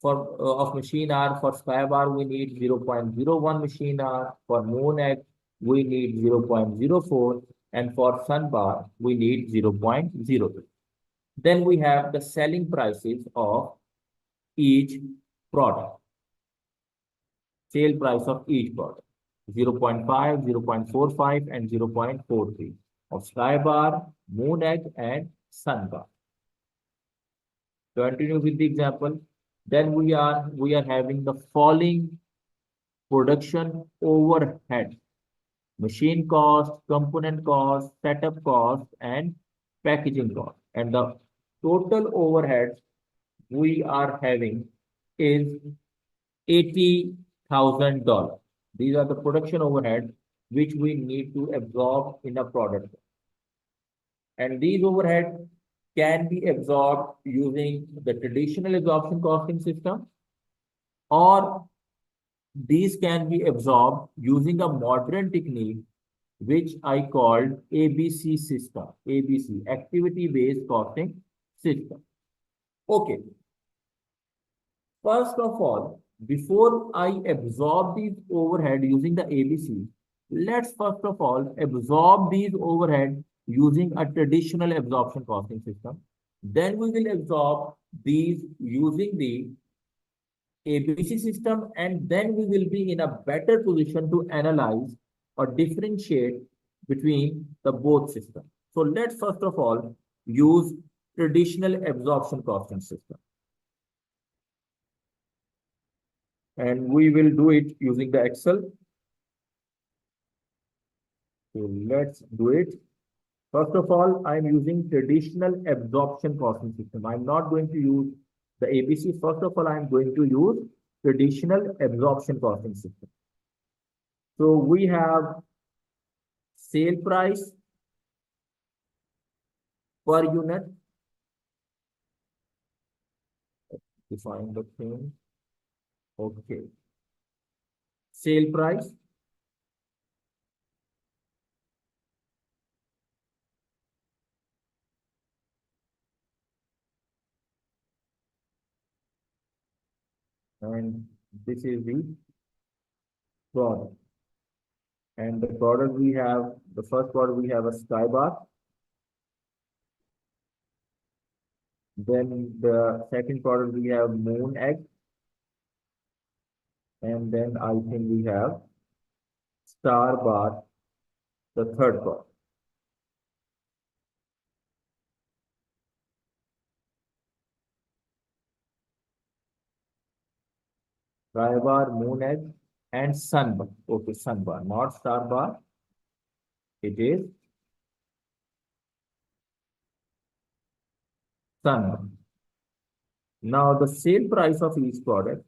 of machine hour. For sky bar, we need 0.01 machine hour. For moon egg, we need 0.04. And for sun bar, we need 0.02. Then we have the selling prices of each product. sale price of each product, 0.5, 0.45, and 0.43 of Skybar, Moon Egg, and Sunbar. Continue with the example. Then we are having the following production overhead: machine cost, component cost, setup cost, and packaging cost. And the total overhead we are having is $80,000. These are the production overhead which we need to absorb in a product. And these overhead can be absorbed using the traditional absorption costing system, or these can be absorbed using a modern technique which I called ABC system, ABC, activity-based costing system. Okay. First of all, before I absorb these overhead using the ABC, let's first of all absorb these overhead using a traditional absorption costing system. Then we will absorb these using the ABC system, and then we will be in a better position to analyze or differentiate between the both systems. So let's first of all use traditional absorption costing system. And we will do it using the Excel. So let's do it. First of all, I'm using traditional absorption costing system. I'm not going to use the ABC. First of all, I'm going to use traditional absorption costing system. So we have sale price per unit. Define the thing. Okay. Sale price. And this is the product. And the product we have, the first product we have a Skybar. Then the second product we have Moon Egg. And then I think we have Star Bar, the third product. Sky Bar, Moon Egg, and Sunbar. Okay, Sunbar, not Star Bar. It is Sunbar. Now the sale price of each product,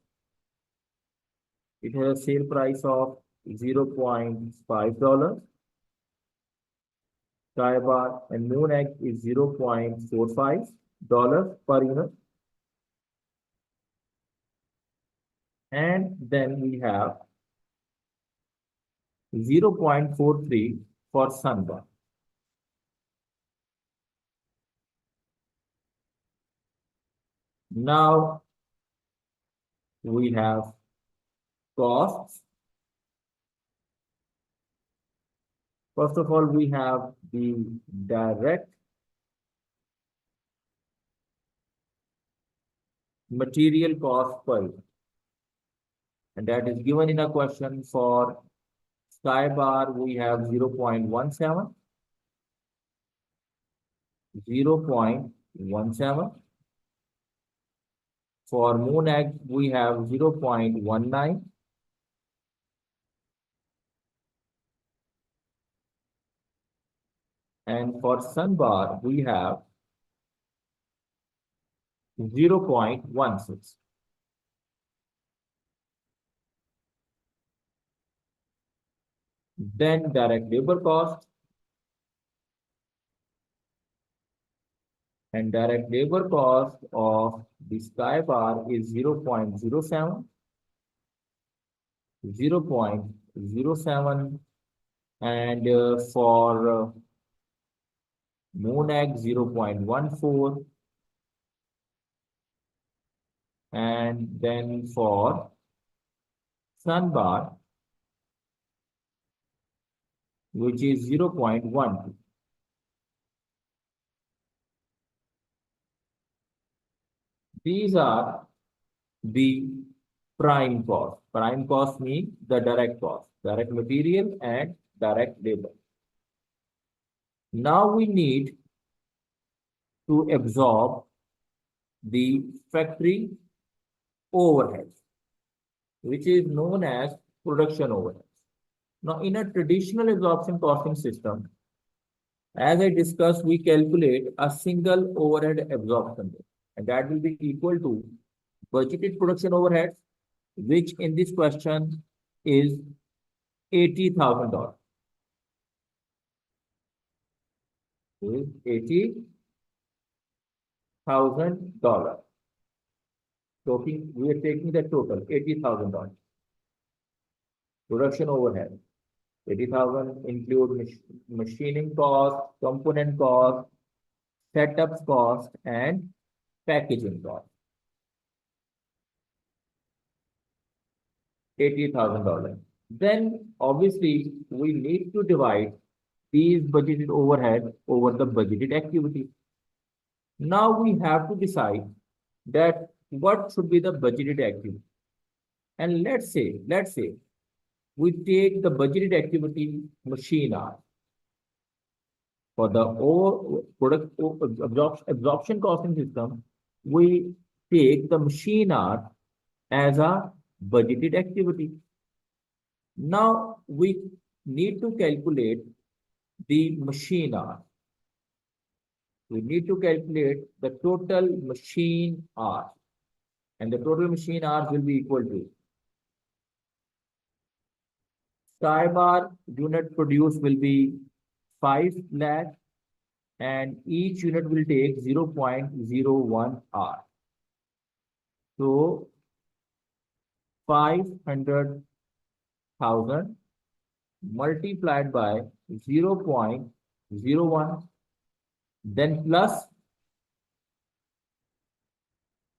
it has a sale price of $0.5. Sky Bar and Moon Egg is $0.45 per unit. And then we have 0.43 for Sunbar. Now we have costs. First of all, we have the direct material cost per unit. And that is given in a question. For Sky Bar, we have 0.17, 0.17. For Moon Egg, we have 0.19. And for Sunbar, we have 0.16. Then direct labor cost. And direct labor cost of the Sky Bar is 0.07, 0.07, and for Moon Egg 0.14, and then for Sunbar, which is 0.12. These are the prime cost. Prime cost means the direct cost, direct material and direct labor. Now we need to absorb the factory overheads, which is known as production overheads. Now, in a traditional absorption costing system, as I discussed, we calculate a single overhead absorption rate, and that will be equal to budgeted production overheads, which in this question is $80,000. Is $80,000. We are taking the total $80,000 production overhead. 80,000 include machining cost, component cost, setup cost, and packaging cost. $80,000. Then obviously we need to divide these budgeted overhead over the budgeted activity. Now we have to decide that what should be the budgeted activity. And let's say we take the budgeted activity machine hour. For the absorption costing system, we take the machine hour as a budgeted activity. Now we need to calculate the machine hour. We need to calculate the total machine hour. And the total machine hours will be equal to sky bar unit produced will be 5 lakh and each unit will take 0.01 hour. So 500,000 multiplied by 0.01, then plus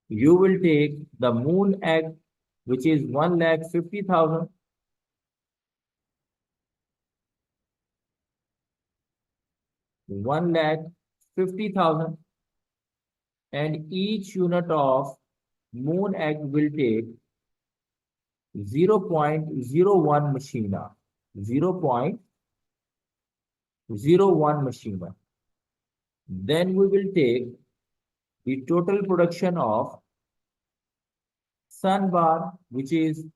you will take the moon egg, which is 1,50,000. $1,50,000, and each unit of moon egg will take 0.01 machine hour. 0.01 machine hour. Then we will take the total production of sun bar, which is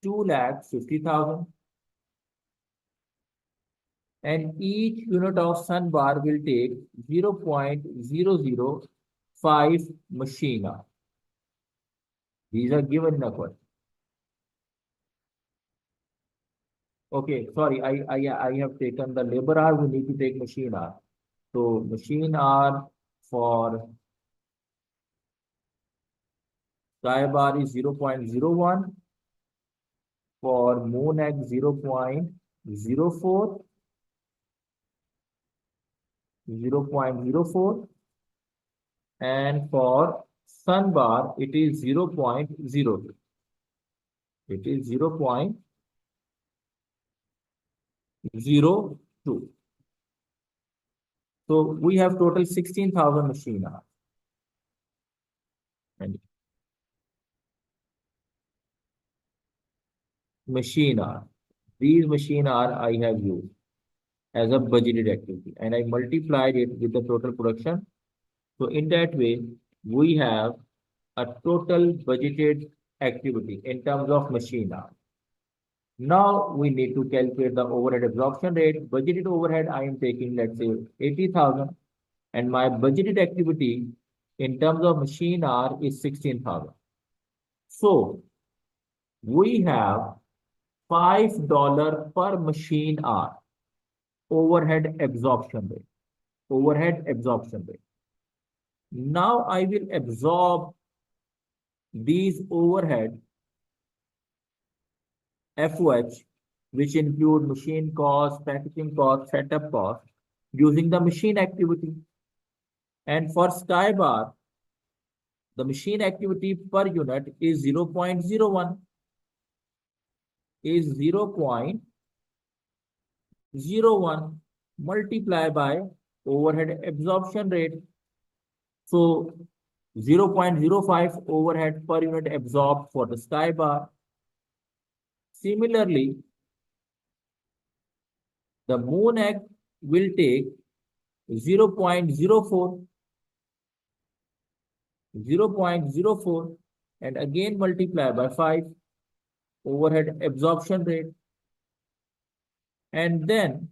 2,50,000. And each unit of sun bar will take 0.005 machine hour. These are given in the question. Okay, sorry, I have taken the labor hour, we need to take machine hour. So machine hour for sky bar is 0.01, for moon egg 0.04, 0.04, and for sun bar it is 0.02. It is 0.02. So we have total 16,000 machine hours. And machine hour. These machine hour I have used as a budgeted activity and I multiplied it with the total production. So in that way, we have a total budgeted activity in terms of machine hour. Now we need to calculate the overhead absorption rate. Budgeted overhead, I am taking, let's say, 80,000, and my budgeted activity in terms of machine hour is 16,000. So we have $5 per machine hour overhead absorption rate. Overhead absorption rate. Now I will absorb these overhead FOH, which include machine cost, packaging cost, setup cost, using the machine activity. And for sky bar, the machine activity per unit is 0.01. Is 0.01 multiplied by overhead absorption rate. So 0.05 overhead per unit absorbed for the sky bar. Similarly, the moon egg will take 0.04, and again multiply by 5 overhead absorption rate. And then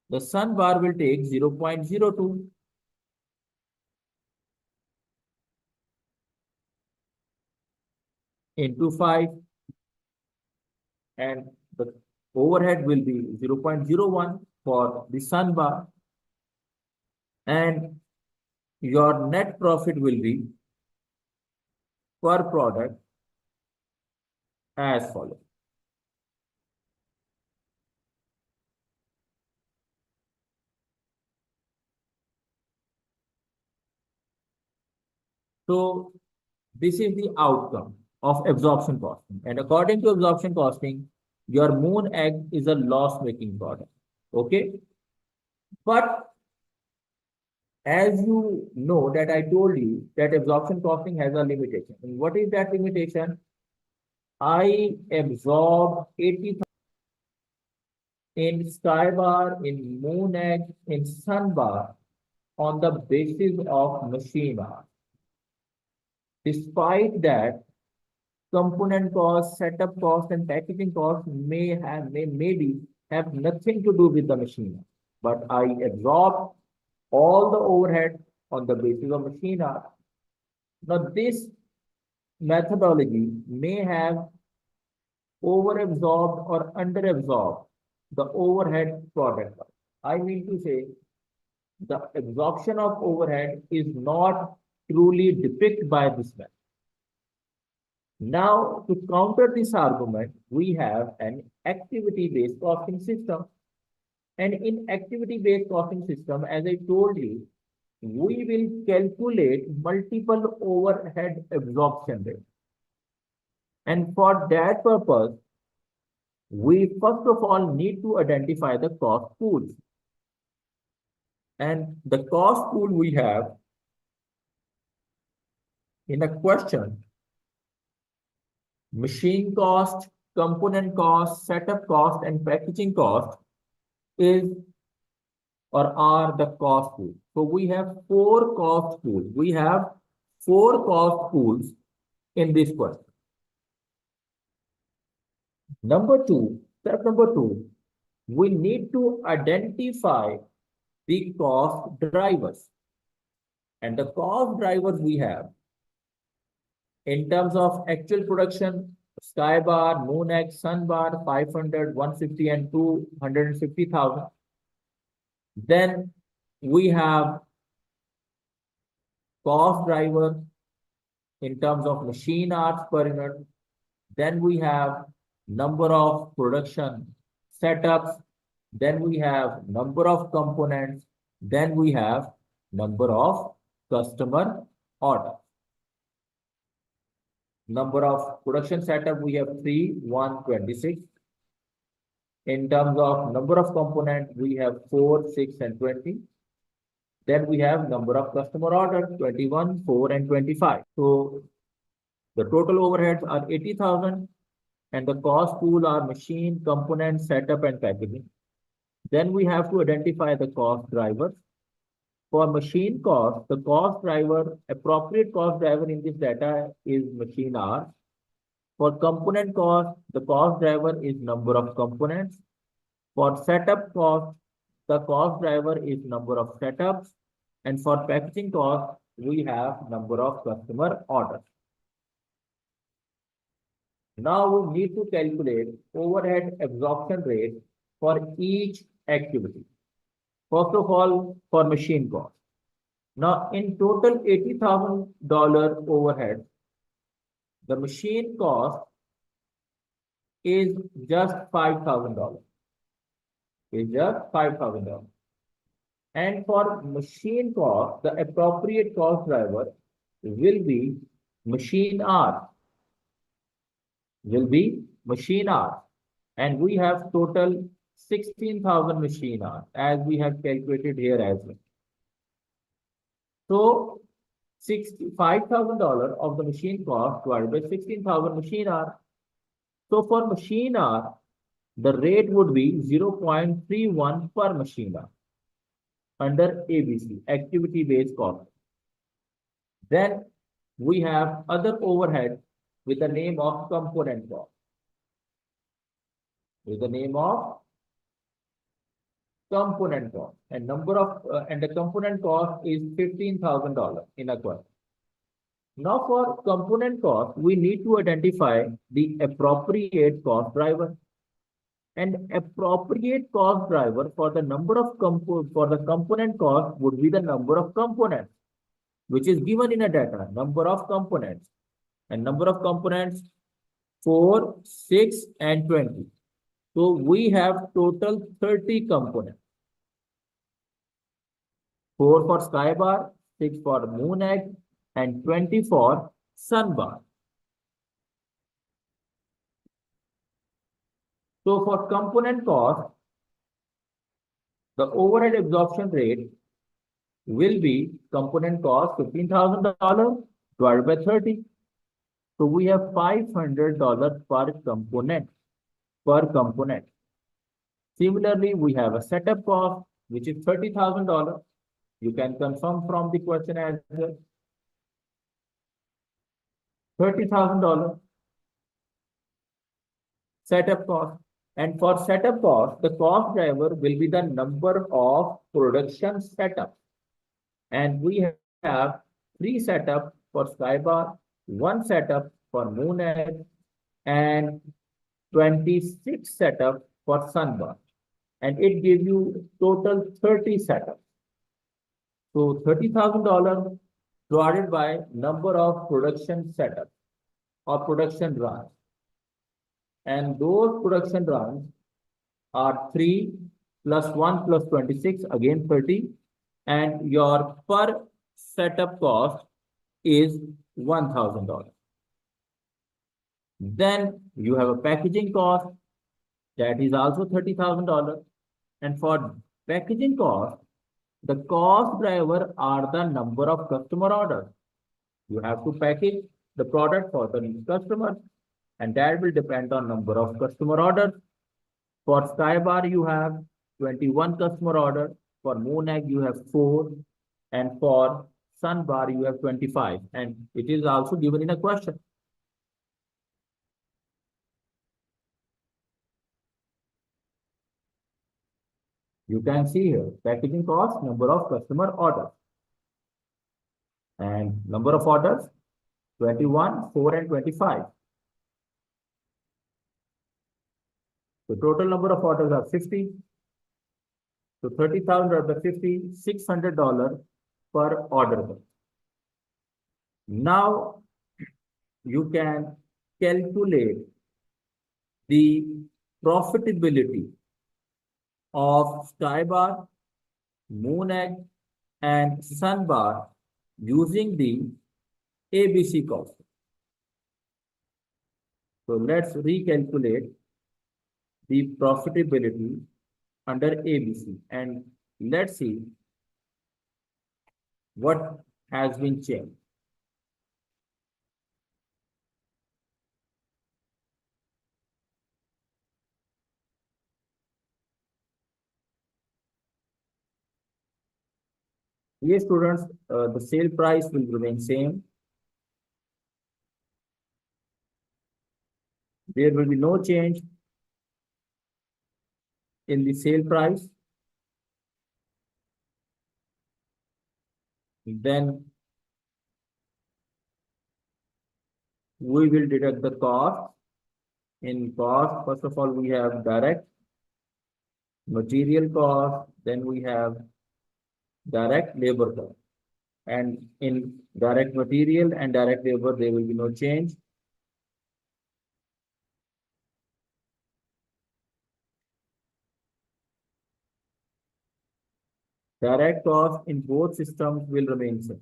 the sun bar will take 0.02 into 5, and the overhead will be 0.01 for the sun bar, and your net profit will be per product as follows. So this is the outcome of absorption costing. And according to absorption costing, your moon egg is a loss-making product. Okay. But as you know that I told you that absorption costing has a limitation. And what is that limitation? I absorb 80,000 in sky bar, in moon egg, in sun bar on the basis of machine hours. Despite that, component cost, setup cost, and packaging cost maybe have nothing to do with the machine, but I absorb all the overhead on the basis of machine hour. Now, this methodology may have over-absorbed or under-absorbed the overhead product. I mean to say, the absorption of overhead is not truly depicted by this method. Now, to counter this argument, we have an activity-based costing system. And in activity-based costing system, as I told you, we will calculate multiple overhead absorption rates. And for that purpose, we first of all need to identify the cost pools. And the cost pool we have in a question: machine cost, component cost, setup cost, and packaging cost is or are the cost pools. So we have 4 cost pools. We have 4 cost pools in this question. Step number two, we need to identify the cost drivers. And the cost drivers we have in terms of actual production, sky bar, moon egg, sun bar, 500, 150, and 250,000. Then we have cost driver in terms of machine hours per unit. Then we have number of production setups. Then we have number of components. Then we have number of customer orders. Number of production setup, we have 3, 1, 26. In terms of number of components, we have 4, 6, and 20. Then we have number of customer orders, 21, 4, and 25. So the total overheads are 80,000, and the cost pool are machine, component, setup, and packaging. Then we have to identify the cost drivers. For machine cost, the cost driver, appropriate cost driver in this data is machine hours. For component cost, the cost driver is number of components. For setup cost, the cost driver is number of setups. And for packaging cost, we have number of customer orders. Now we need to calculate overhead absorption rate for each activity. First of all, for machine cost. Now, in total $80,000 overhead, the machine cost is just $5,000. Is just $5,000. And for machine cost, the appropriate cost driver will be machine hours. And we have total 16,000 machine hours, as we have calculated here as well. So $5,000 of the machine cost divided by 16,000 machine hour. So for machine hour, the rate would be 0.31 per machine hour under ABC, activity-based cost. Then we have other overhead with the name of component cost. With the name of component cost, and the component cost is $15,000 in a quarter. Now for component cost, we need to identify the appropriate cost driver. And appropriate cost driver for the component cost would be the number of components, which is given in a data, number of components. And number of components 4, 6, and 20. So we have total 30 components. 4 for sky bar, 6 for moon egg, and 20 for sun bar. So for component cost, the overhead absorption rate will be component cost $15,000 divided by 30. So we have $500 per component. Similarly, we have a setup cost, which is $30,000. You can confirm from the question as well. $30,000 setup cost. And for setup cost, the cost driver will be the number of production setups. And we have 3 setups for sky bar, 1 setup for moon egg, and 26 setups for sun bar. And it gives you total 30 setups. So $30,000 divided by number of production setups or production runs. And those production runs are 3 plus 1 plus 26, again 30. And your per setup cost is $1,000. Then you have a packaging cost that is also $30,000. And for packaging cost, the cost driver are the number of customer orders. You have to package the product for the customer, and that will depend on number of customer orders. For sky bar, you have 21 customer orders. For moon egg, you have 4. And for sun bar, you have 25. And it is also given in a question. You can see here, packaging cost, number of customer orders. And number of orders, 21, 4, and 25. The total number of orders are 50. So 30,000 divided by 50, $600 per order. Now you can calculate the profitability of sky bar, moon egg, and sun bar using the ABC cost. So let's recalculate the profitability under ABC, and let's see what has been changed. Yes, students, the sale price will remain same. There will be no change in the sale price. Then we will deduct the cost. In cost, first of all, we have direct material cost, then we have direct labor cost. And in direct material and direct labor, there will be no change. Direct cost in both systems will remain same.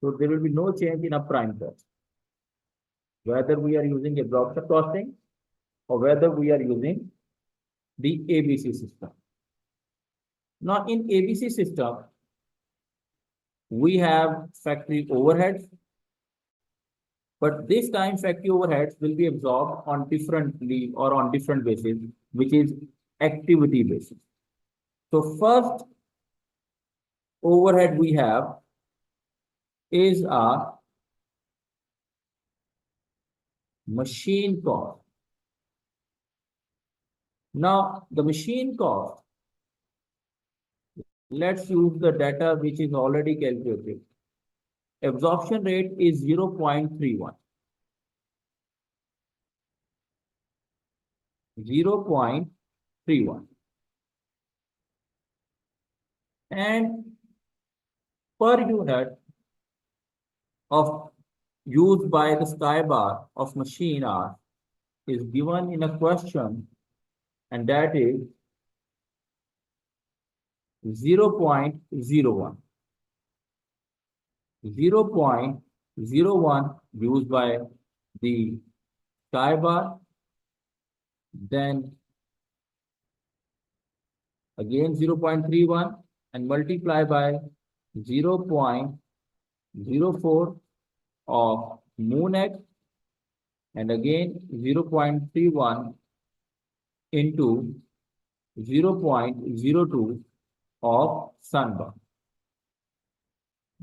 So there will be no change in a prime cost. whether we are using absorption costing or whether we are using the ABC system. Now, in ABC system, we have factory overheads, but this time factory overheads will be absorbed on differently or on different basis, which is activity basis. So first overhead we have is a machine cost. Now, the machine cost, let's use the data which is already calculated. Absorption rate is 0.31. 0.31. And per unit of used by the sky bar of machine hour is given in a question, and that is 0.01. 0.01 used by the sky bar, then again 0.31 and multiply by 0.04 of moon egg, and again 0.31 into 0.02 of sunburn.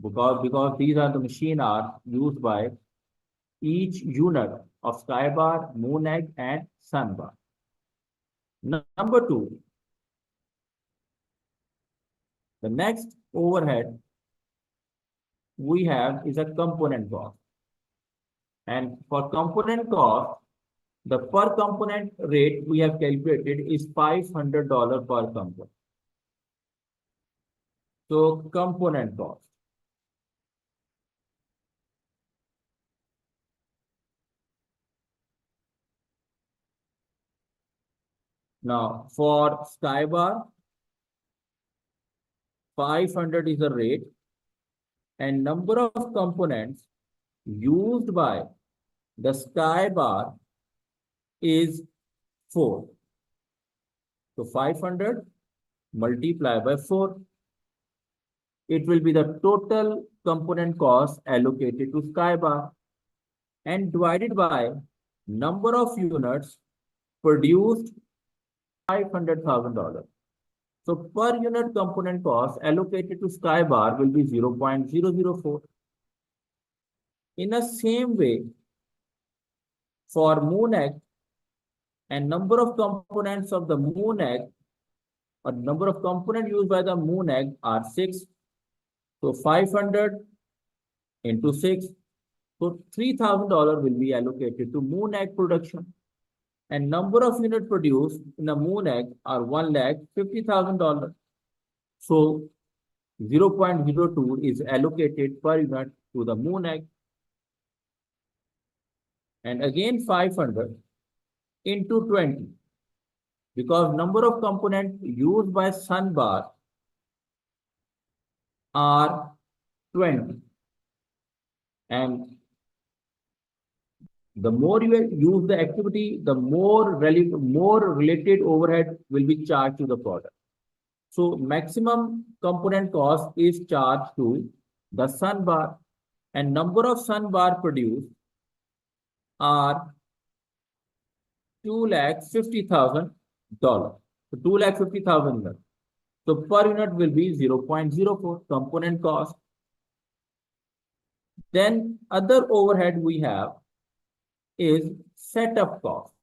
Because these are the machine hours used by each unit of sky bar, moon egg, and sunburn. Number two, the next overhead we have is a component cost. And for component cost, the per component rate we have calculated is $500 per component. So component cost. Now for sky bar, 500 is the rate, and number of components used by the sky bar is 4. So 500 multiplied by 4. It will be the total component cost allocated to sky bar and divided by number of units produced, $500,000. So per unit component cost allocated to sky bar will be 0.004. In the same way, for moon egg, and number of components of the moon egg, or number of components used by the moon egg are 6. So 500 into 6. So $3,000 will be allocated to moon egg production. And number of units produced in the moon egg are 1,50,000. So 0.02 is allocated per unit to the moon egg. And again 500 into 20, because number of components used by sun bar are 20. And the more you use the activity, the more related overhead will be charged to the product. So maximum component cost is charged to the sun bar, and number of sun bar produced are $250,000. So 250,000 units. So per unit will be 0.04 component cost. Then other overhead we have is setup cost.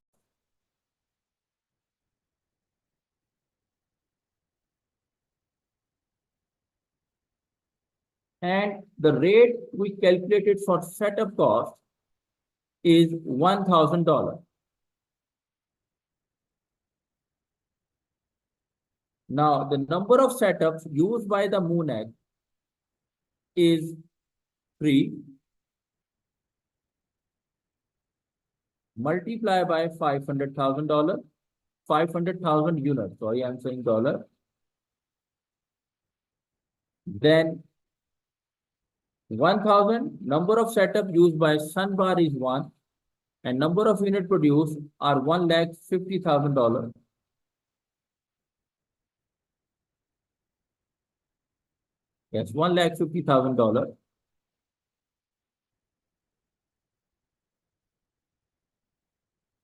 And the rate we calculated for setup cost is $1,000. Now, the number of setups used by the moon egg is 3. Multiply by $500,000, 500,000 units. Sorry, I'm saying dollar. Then 1,000 number of setup used by sun bar is 1. and number of units produced are $1,50,000. Yes, $1,50,000.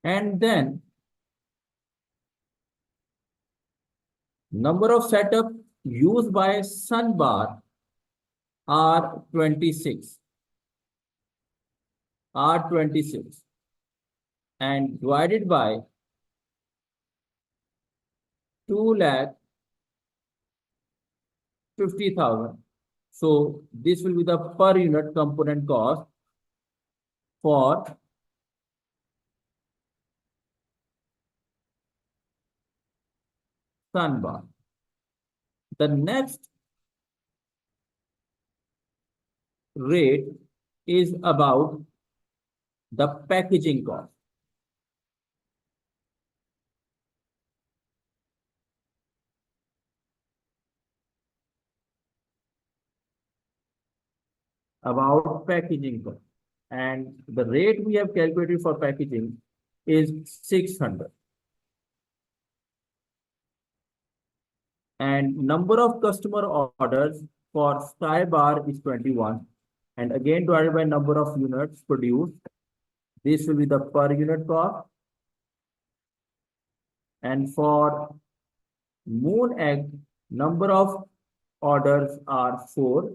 And then number of setup used by Sunbar are 26. And divided by 2,50,000. So this will be the per unit component cost for Sunbar. The next rate is about the packaging cost. About packaging cost. And the rate we have calculated for packaging is 600. And number of customer orders for Sky Bar is 21. And again, divided by number of units produced, this will be the per unit cost. And for Moon Egg, number of orders are 4.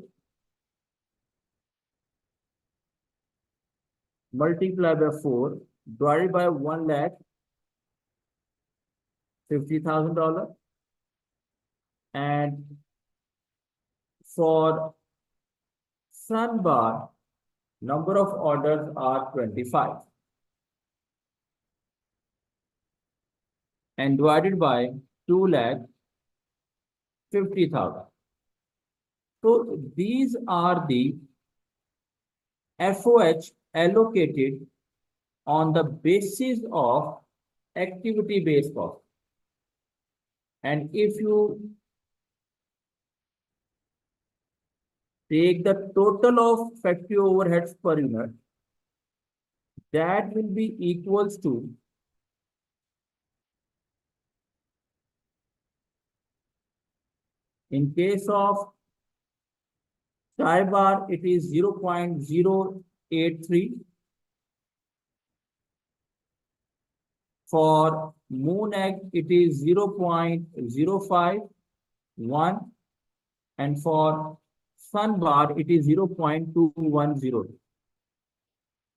Multiply by 4, divided by $1,50,000. And for Sunbar, number of orders are 25. And divided by 2,50,000. So these are the FOH allocated on the basis of activity-based cost. And if you take the total of factory overheads per unit, that will be equals to in case of Sky Bar, it is 0.083. For Moon Egg, it is 0.051. And for Sunbar, it is 0.210.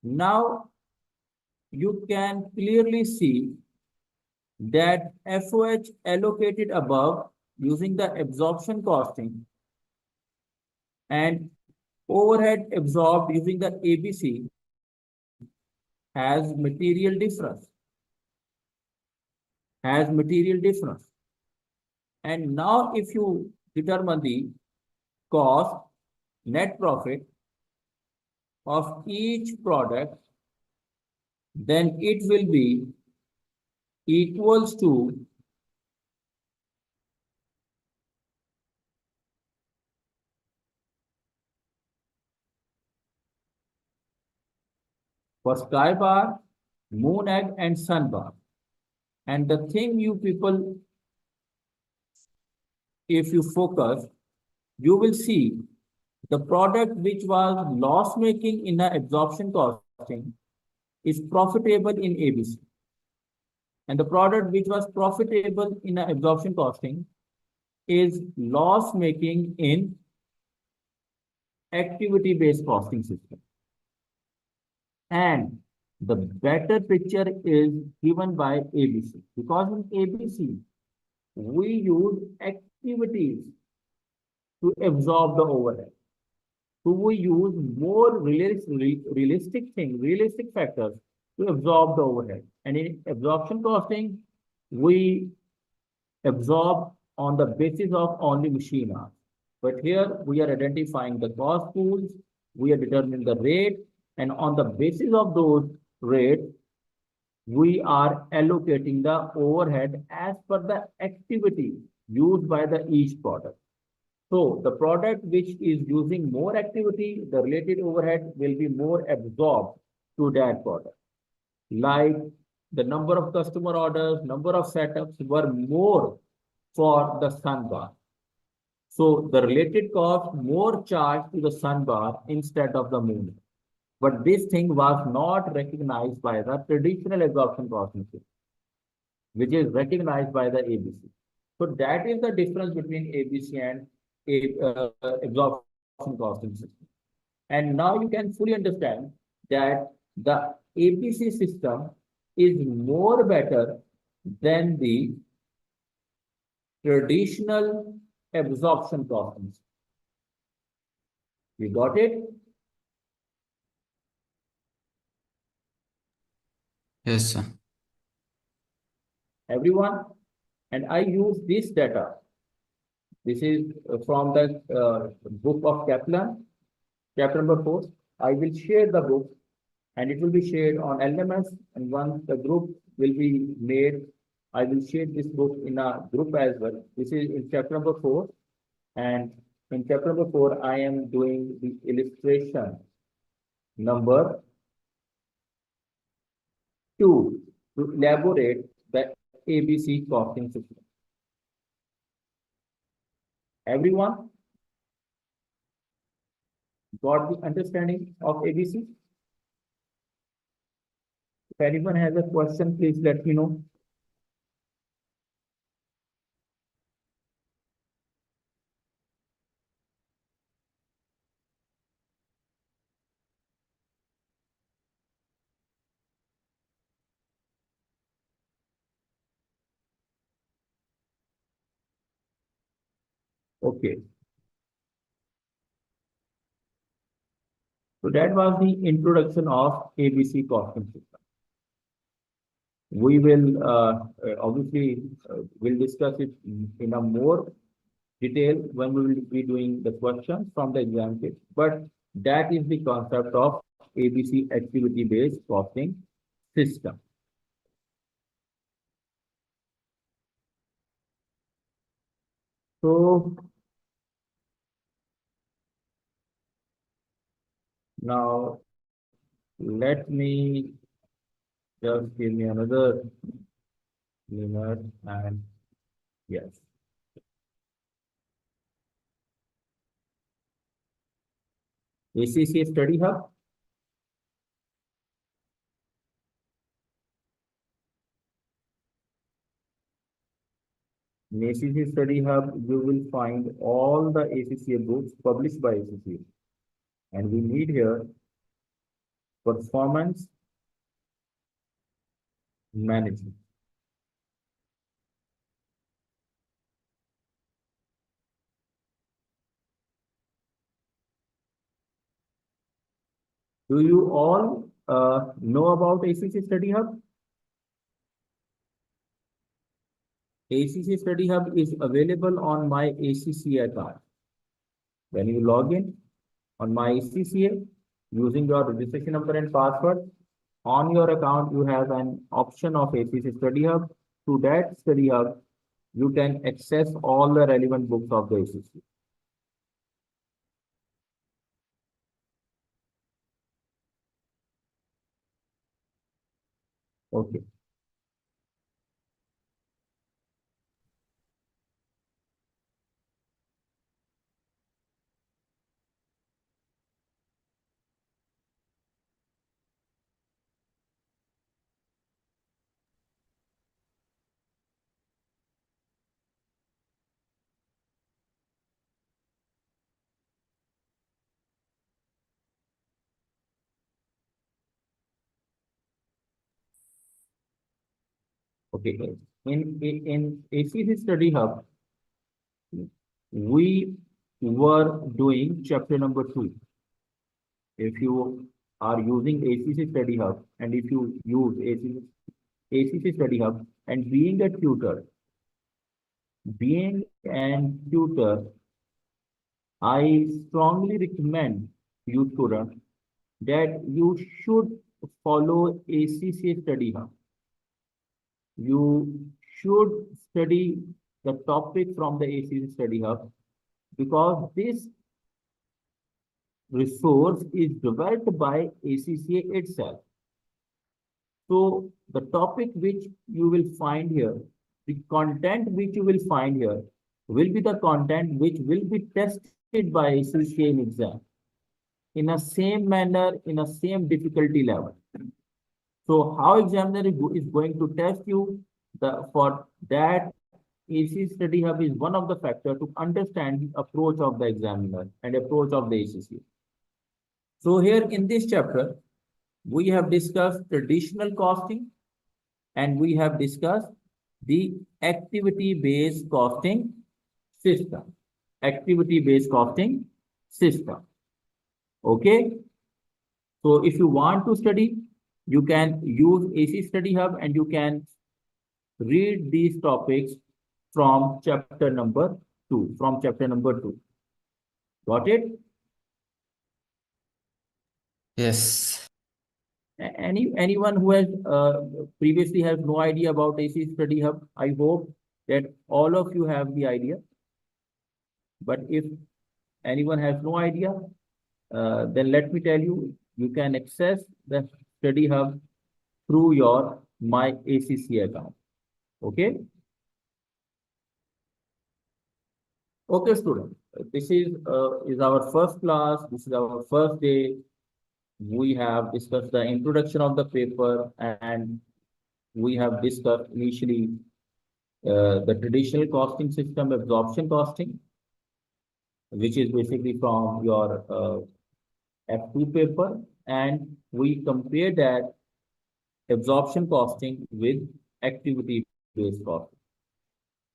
Now, you can clearly see that FOH allocated above using the absorption costing and overhead absorbed using the ABC has material difference. And now if you determine the cost, net profit of each product, then it will be equals to for Sky Bar, Moon Egg, and Sunbar. And the thing you people, if you focus, you will see the product which was loss-making in the absorption costing is profitable in ABC. And the product which was profitable in the absorption costing is loss-making in activity-based costing system. And the better picture is given by ABC, because in ABC, we use activities to absorb the overhead. So we use more realistic factors to absorb the overhead. And in absorption costing, we absorb on the basis of only machine hours. But here we are identifying the cost pools, we are determining the rate, and on the basis of those rates, we are allocating the overhead as per the activity used by the each product. So the product which is using more activity, the related overhead will be more absorbed to that product. like the number of customer orders, number of setups were more for the Sunbar. So the related cost more charged to the Sunbar instead of the moon. But this thing was not recognized by the traditional absorption cost method, which is recognized by the ABC. So that is the difference between ABC and absorption costing system. And now you can fully understand that the ABC system is more better than the traditional absorption costing system. You got it? Yes, sir. Everyone? And I use this data. This is from the book of Kaplan, chapter number 4. I will share the book and it will be shared on LMS. And once the group will be made, I will share this book in a group as well. This is in chapter number 4. And in chapter number 4, I am doing the illustration number 2 to elaborate the ABC costing system. Everyone got the understanding of ABC? If anyone has a question, please let me know. Okay. So that was the introduction of ABC costing system. We will obviously will discuss it in a more detail when we will be doing the questions from the exam kit. But that is the concept of ABC activity-based costing system. So now let me just give me another minute and yes. ACCA Study Hub. In ACCA Study Hub, you will find all the ACCA books published by ACCA. And we need here performance management. Do you all know about ACCA Study Hub? ACCA Study Hub is available on my ACCA account. When you log in on my ACCA using your registration number and password, on your account you have an option of ACCA Study Hub. To that Study Hub, you can access all the relevant books of the ACCA. Okay. Okay. In ACCA Study Hub, we were doing chapter number 2. If you are using ACCA Study Hub and if you use ACCA Study Hub and being a tutor, I strongly recommend you students that you should follow ACCA Study Hub. You should study the topic from the ACCA Study Hub because this resource is developed by ACCA itself. So the topic which you will find here, the content which you will find here will be the content which will be tested by ACCA in exam in a same manner, in a same difficulty level. So how examiner is going to test you, for that ACCA Study Hub is one of the factors to understand the approach of the examiner and approach of the ACCA. So here in this chapter, we have discussed traditional costing and we have discussed the activity-based costing system. Activity-based costing system. Okay. So if you want to study, you can use ACCA Study Hub and you can read these topics from chapter number 2. From chapter number 2. Got it? Yes. Anyone who has previously has no idea about ACCA Study Hub, I hope that all of you have the idea. But if anyone has no idea, then let me tell you, you can access the Study Hub through your My ACCA account. Okay? Okay, student. This is our first class. This is our first day. We have discussed the introduction of the paper and we have discussed initially the traditional costing system, absorption costing, which is basically from your F2 paper, and we compare that absorption costing with activity-based costing.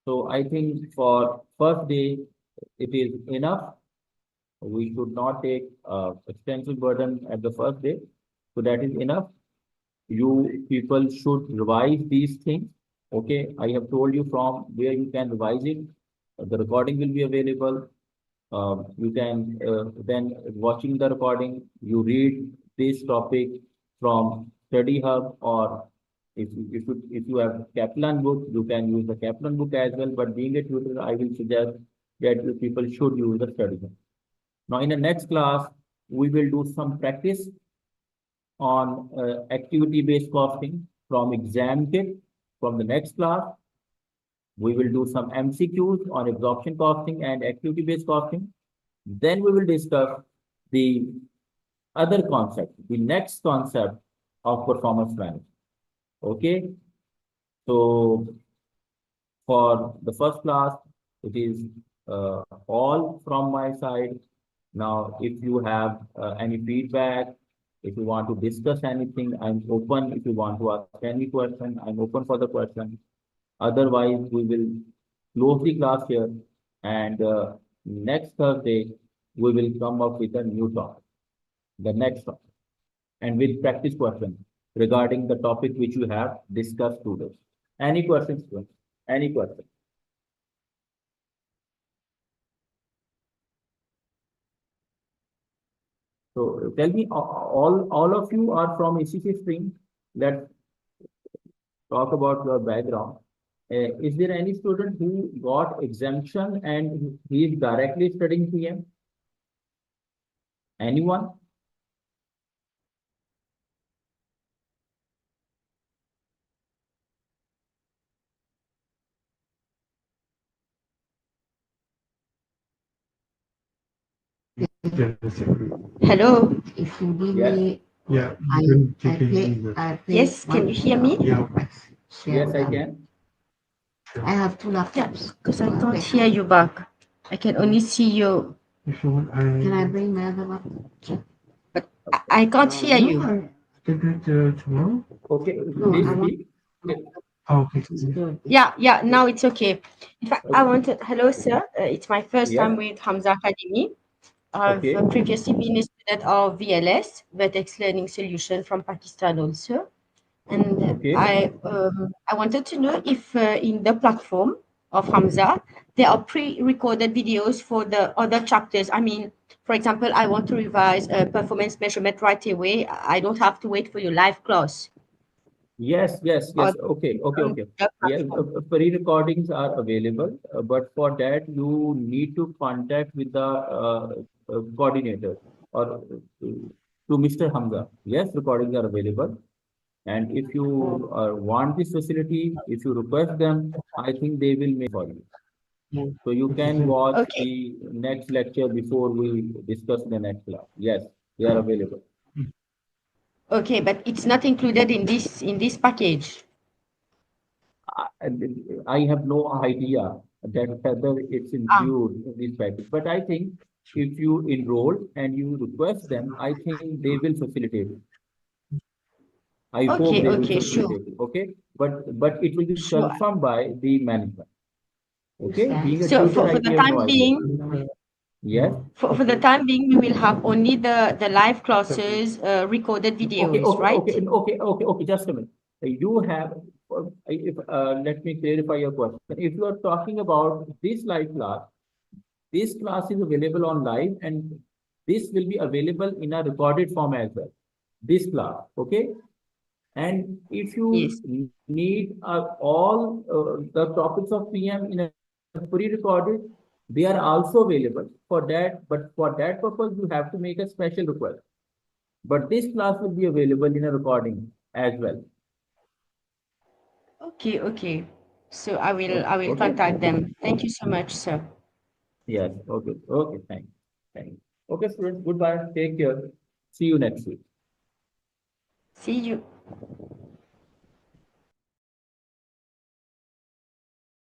So I think for first day, it is enough. We should not take extensive burden at the first day. So that is enough. You people should revise these things. Okay, I have told you from where you can revise it. The recording will be available. You can then watching the recording, you read this topic from Study Hub, or if you have Kaplan book, you can use the Kaplan book as well. But being a tutor, I will suggest that you people should use the Study Hub. Now, in the next class, we will do some practice on activity-based costing from exam kit. From the next class, we will do some MCQs on absorption costing and activity-based costing. Then we will discuss the other concept, the next concept of performance management. Okay. So for the first class, it is all from my side. Now, if you have any feedback, if you want to discuss anything, I'm open. If you want to ask any question, I'm open for the question. Otherwise, we will close the class here, and next Thursday, we will come up with a new topic, the next topic, and with practice questions regarding the topic which you have discussed today. Any questions? Any questions? So tell me, all of you are from ACCA stream. Let's talk about your background. Is there any student who got exemption and he is directly studying PM? Anyone? Hello. If you give Yes. me, Yeah, I, you I can play, use I play it. one Yes, can you hear me? Yeah. Yes, I can. I have two laptops. Because I can't Okay. hear you back. I can only see you. If you want, Can I bring my other laptop? But I can't hear you. No, Can do it tomorrow? Okay, no, please I want speak. Oh, okay. it's good. Yeah, now it's okay. In fact, I wanted, hello, sir. It's my first Yes. time with Hamzah Academy. I've Okay. previously been a student of VLS, Vertex Learning Solution from Pakistan also. And Okay. I wanted to know if in the platform of Hamza, there are pre-recorded videos for the other chapters. I mean, for example, I want to revise performance measurement right away. I don't have to wait for your live class. Yes, yes, Or yes. Okay, okay, on okay. the Yes, platform. pre-recordings are available, but for that you need to contact with the coordinator or to Mr. Hamza. Yes, recordings are available. And if you want this facility, if you request them, I think they will make for you. So you can watch Okay. the next lecture before we discuss the next class. Yes, they are available. Okay, but it's not included in this package. I have no idea that whether it's included in this package, but I think if you enroll and you request them, I think they will facilitate it. I hope Okay, they will okay, sure. facilitate it. Okay, but it will be Sure. confirmed by the management. Okay, being a So tutor, for I the have time no idea. being, Yes. for the time being, we will have only the live classes, recorded Okay, videos, okay, right? okay. Just a minute. You have, if let me clarify your question. If you are talking about this live class, this class is available on live, and this will be available in a recorded form as well. This class, okay. And if you Yes. need all the topics of PM in a pre-recorded, they are also available for that. But for that purpose, you have to make a special request. But this class will be available in a recording as well. Okay, okay. So I will Okay. contact them. Thank you so much, sir. Yes. Okay. Okay. Thanks. Thanks. Okay, students. Goodbye. Take care. See you next week. See you.